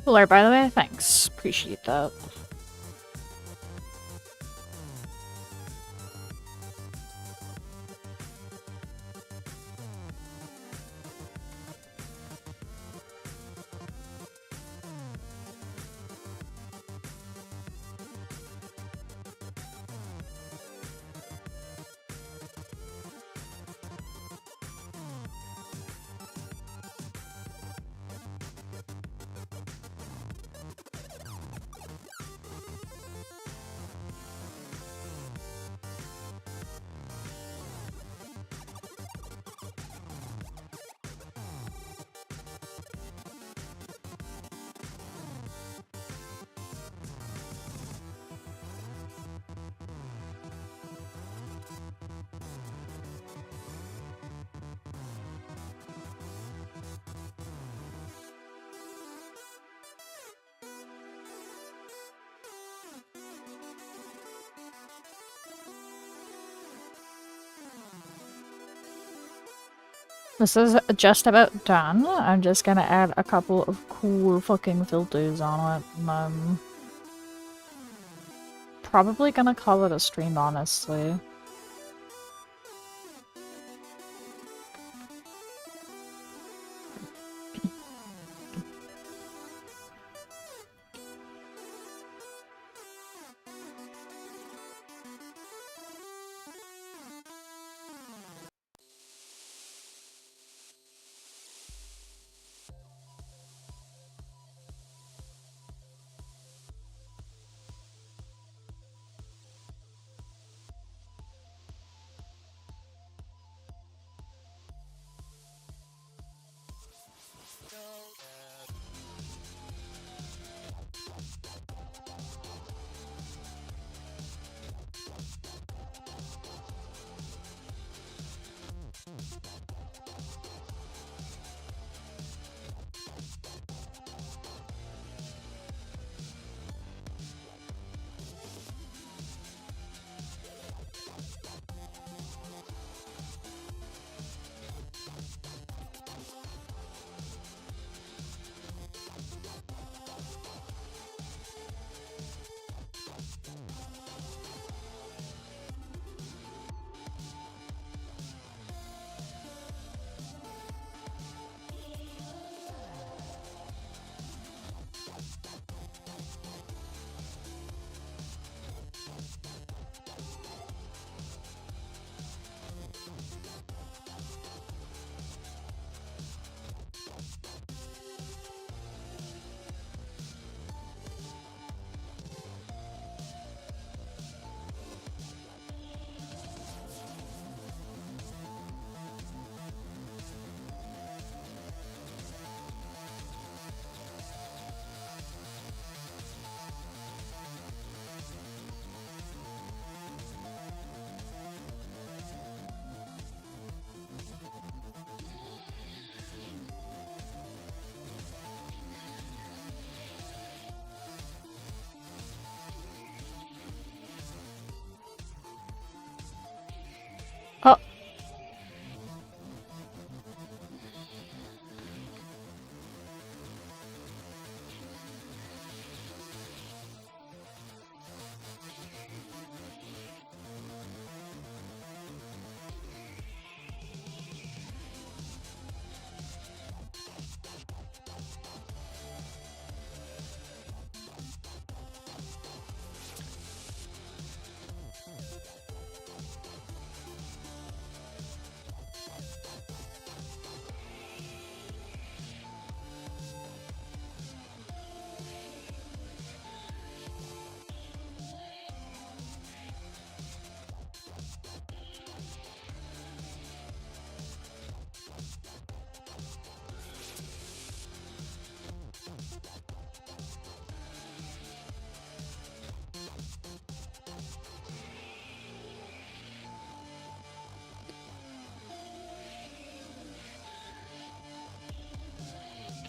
Hello, by the way. Thanks. Appreciate that. This is just about done. I'm just gonna add a couple of cool fucking filters on it, and I'm probably gonna call it a stream, honestly.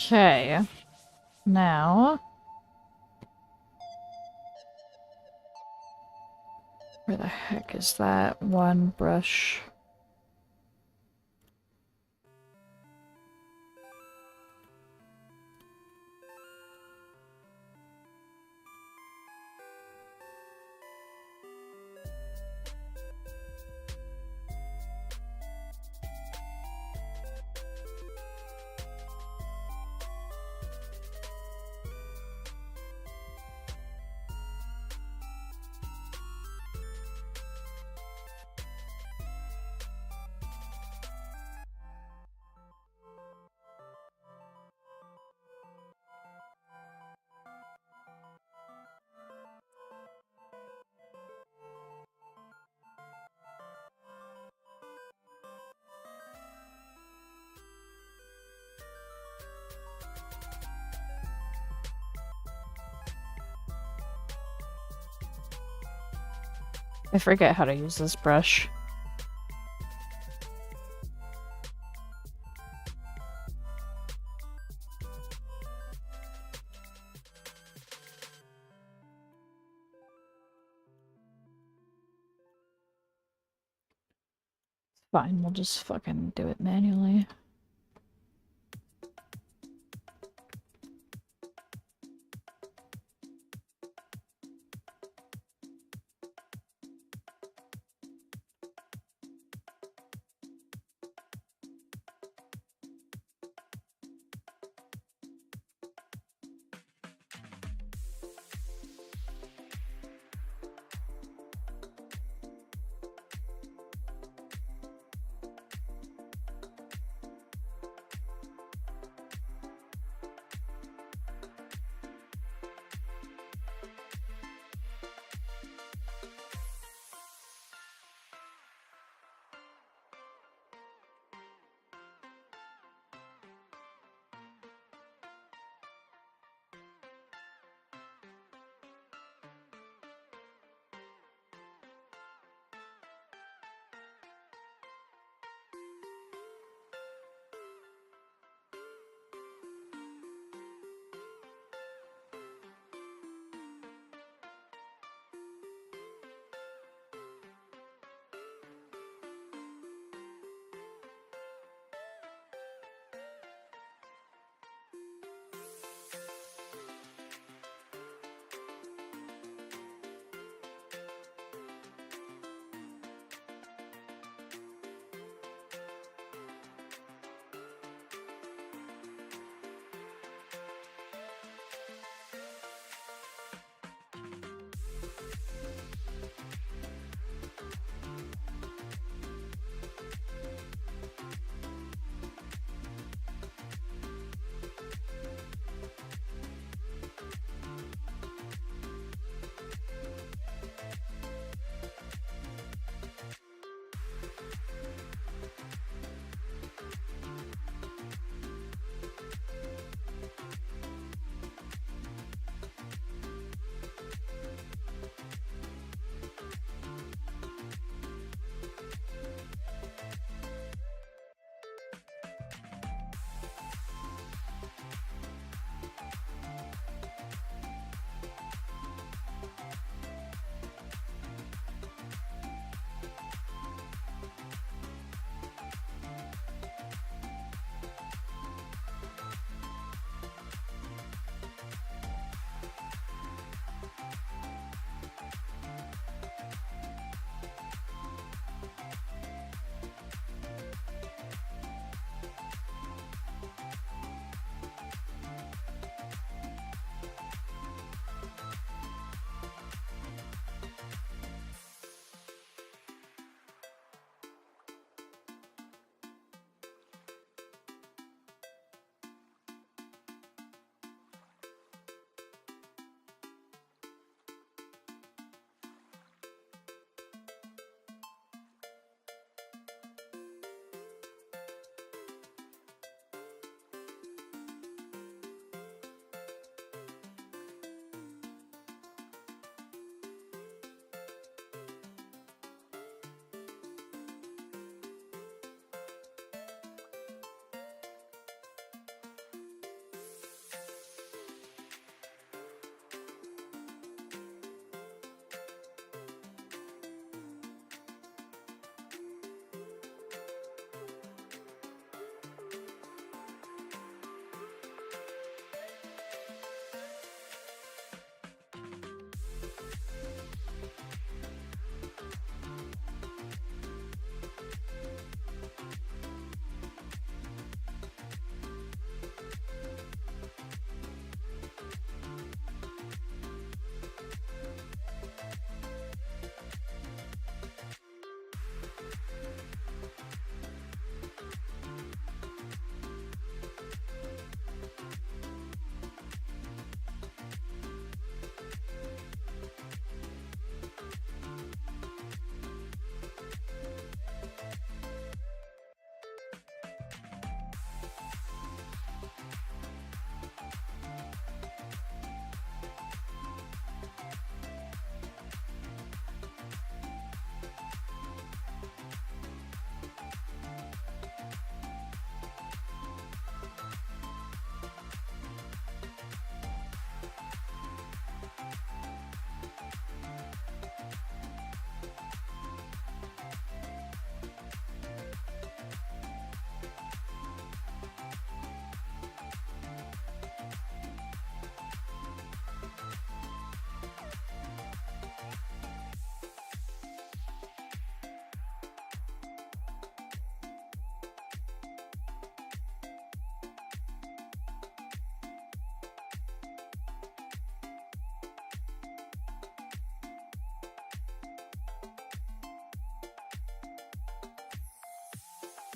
Okay. Now... where the heck is that one brush? I forget how to use this brush. Fine, we'll just fucking do it manually.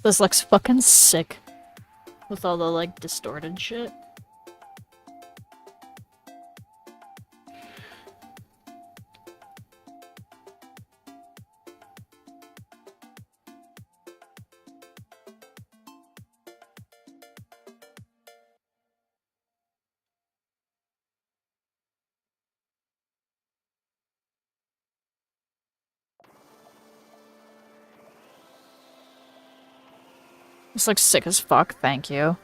This looks fucking sick. With all the, like, distorted shit. This looks sick as fuck, thank you.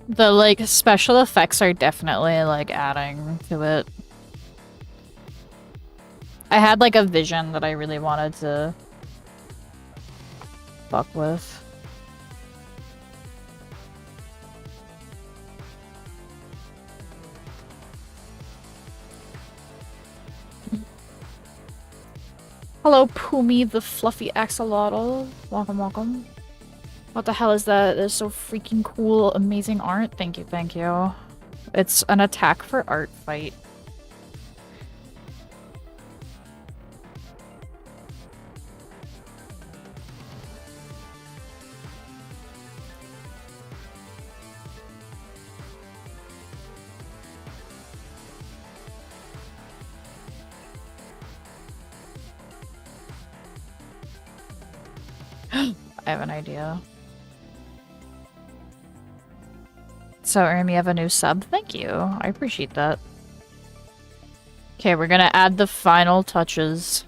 The, like, special effects are definitely, like, adding to it. I had, like, a vision that I really wanted to fuck with. Hello, Pumi, the fluffy axolotl. Welcome, welcome. What the hell is that? That's so freaking cool, amazing art. Thank you, thank you. It's an attack for Artfight. I have an idea. So, Erm, you have a new sub? Thank you. I appreciate that. Okay, we're gonna add the final touches.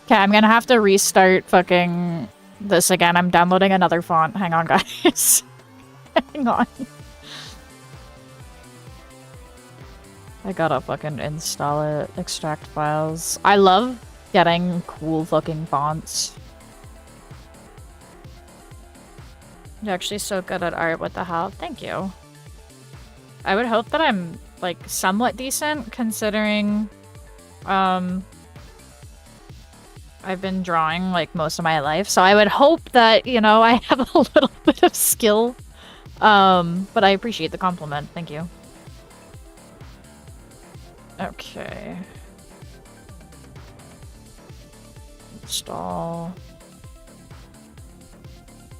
Okay, I'm gonna have to restart fucking this again. I'm downloading another font. Hang on, guys. Hang on. I gotta fucking install it. Extract files. I love getting cool fucking fonts. You're actually so good at art. What the hell? Thank you. I would hope that I'm, like, somewhat decent, considering, I've been drawing, like, most of my life, so I would hope that, you know, I have a little bit of skill. But I appreciate the compliment. Thank you. Okay. Install.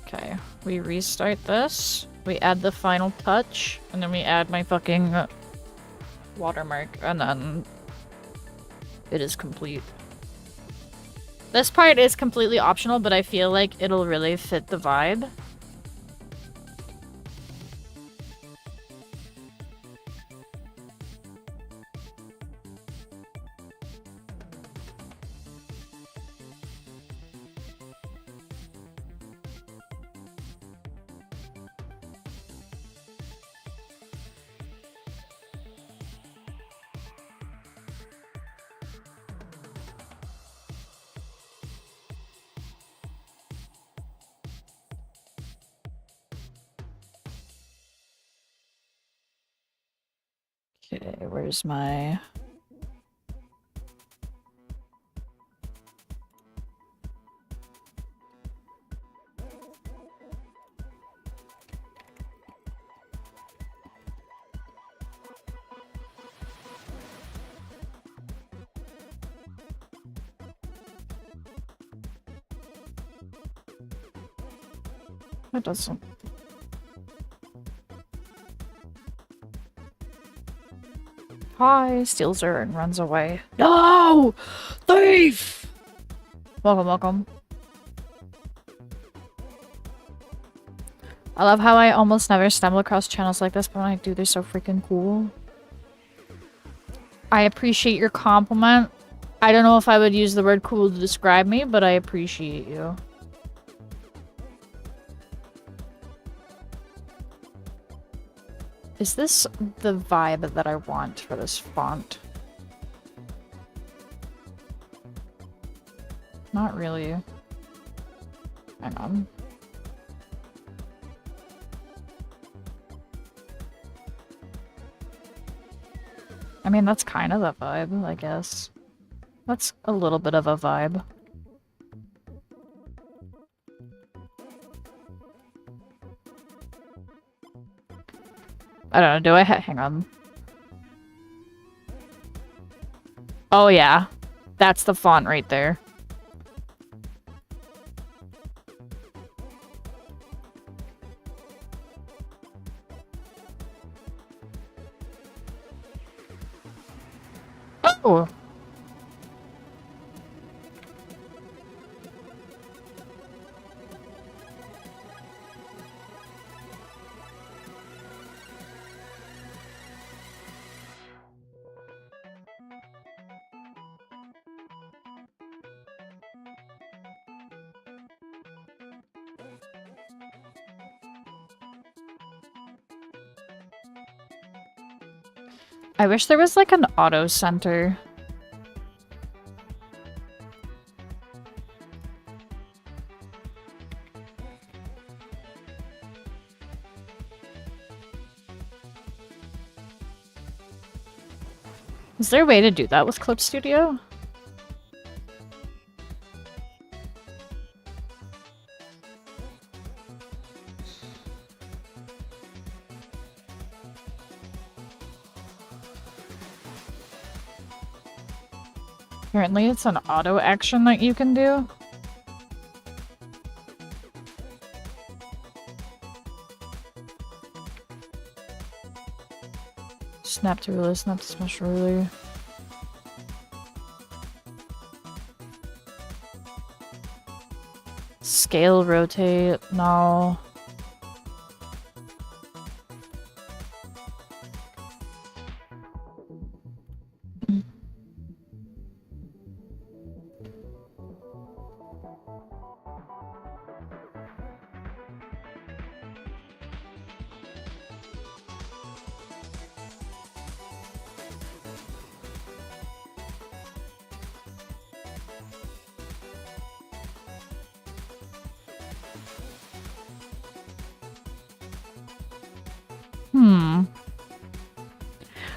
Okay, we restart this. We add the final touch, and then we add my fucking watermark, and then it is complete. This part is completely optional, but I feel like it'll really fit the vibe. Okay, where's my... That doesn't... hi, steals her and runs away. No! Thief! Welcome, welcome. I love how I almost never stumble across channels like this, but when I do, they're so freaking cool. I appreciate your compliment. I don't know if I would use the word cool to describe me, but I appreciate you. Is this the vibe that I want for this font? Not really. Hang on. I mean, that's kind of the vibe, I guess. That's a little bit of a vibe. I don't know, do I hang on. Oh yeah. That's the font right there. Oh! I wish there was like an auto center. Is there a way to do that with Clip Studio? Apparently it's an auto action that you can do. Snap to release, snap to smash ruler. Scale rotate, no.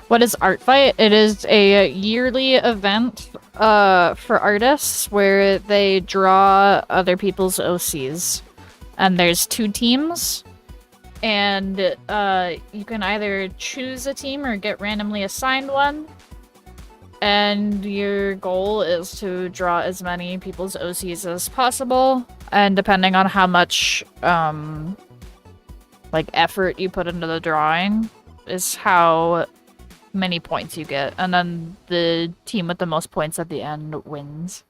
What is Artfight? It is a yearly event for artists where they draw other people's OCs. And there's 2 teams. And you can either choose a team or get randomly assigned one. And your goal is to draw as many people's OCs as possible. And depending on how much like effort you put into the drawing is how many points you get, and then the team with the most points at the end wins.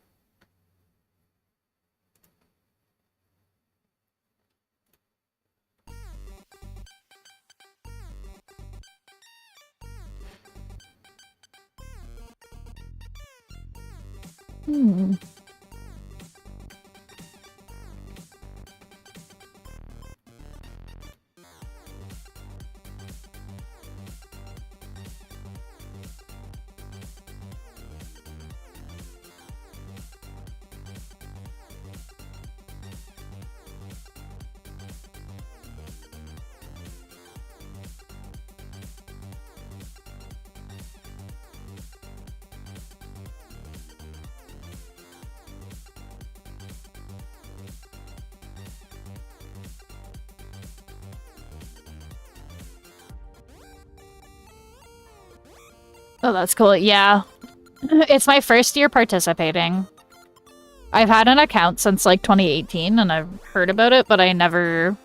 Oh, that's cool. Yeah. It's my first year participating. I've had an account since like 2018 and I've heard about it, but I never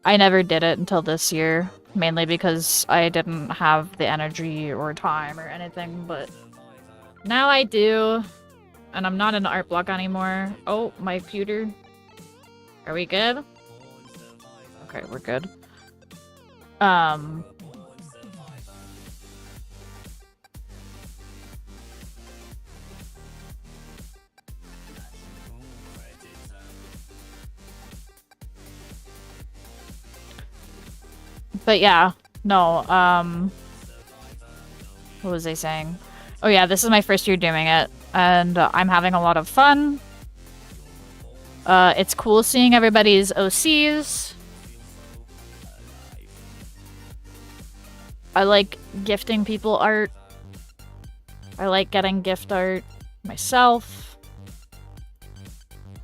I never did it until this year, mainly because I didn't have the energy or time or anything, but now I do, and I'm not in the art block anymore. Oh, my computer. Are we good? Okay, we're good. But yeah, no, what was I saying? Oh yeah, this is my first year doing it, and I'm having a lot of fun. It's cool seeing everybody's OCs. I like gifting people art. I like getting gift art myself.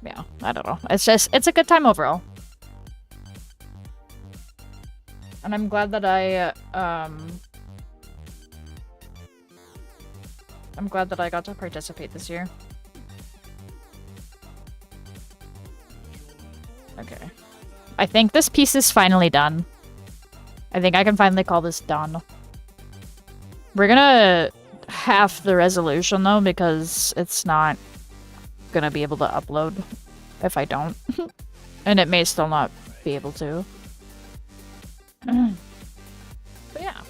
Yeah, I don't know. It's a good time overall. And I'm glad that I'm glad that I got to participate this year. Okay. I think this piece is finally done. I think I can finally call this done. We're gonna half the resolution though, because it's not gonna be able to upload if I don't. And it may still not be able to. But yeah.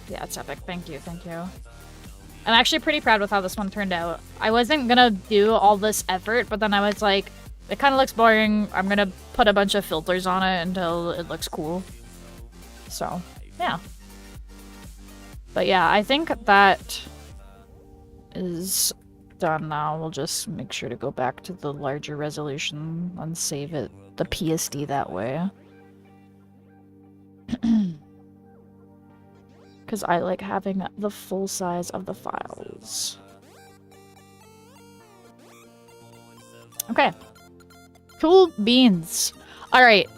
Yeah, it's epic. Thank you, thank you. I'm actually pretty proud with how this one turned out. I wasn't gonna do all this effort, but then I was like, it kind of looks boring. I'm gonna put a bunch of filters on it until it looks cool. So, yeah. But yeah, I think that is done now. We'll just make sure to go back to the larger resolution and save it, the PSD that way. Because I like having the full size of the files. Okay. Cool beans. Alright.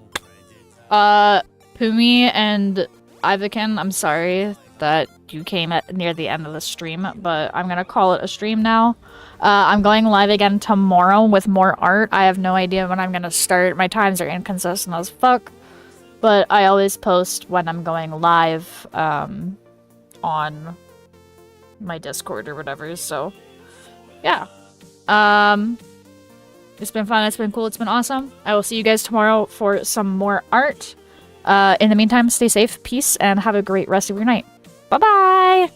Pumi and 𝙻𝙸𝙽𝙺𝚂, I'm sorry that you came at near the end of the stream, but I'm gonna call it a stream now. I'm going live again tomorrow with more art. I have no idea when I'm gonna start. My times are inconsistent as fuck. But I always post when I'm going live on my Discord or whatever, so yeah. It's been fun, it's been cool, it's been awesome. I will see you guys tomorrow for some more art. In the meantime, stay safe, peace, and have a great rest of your night. Bye-bye!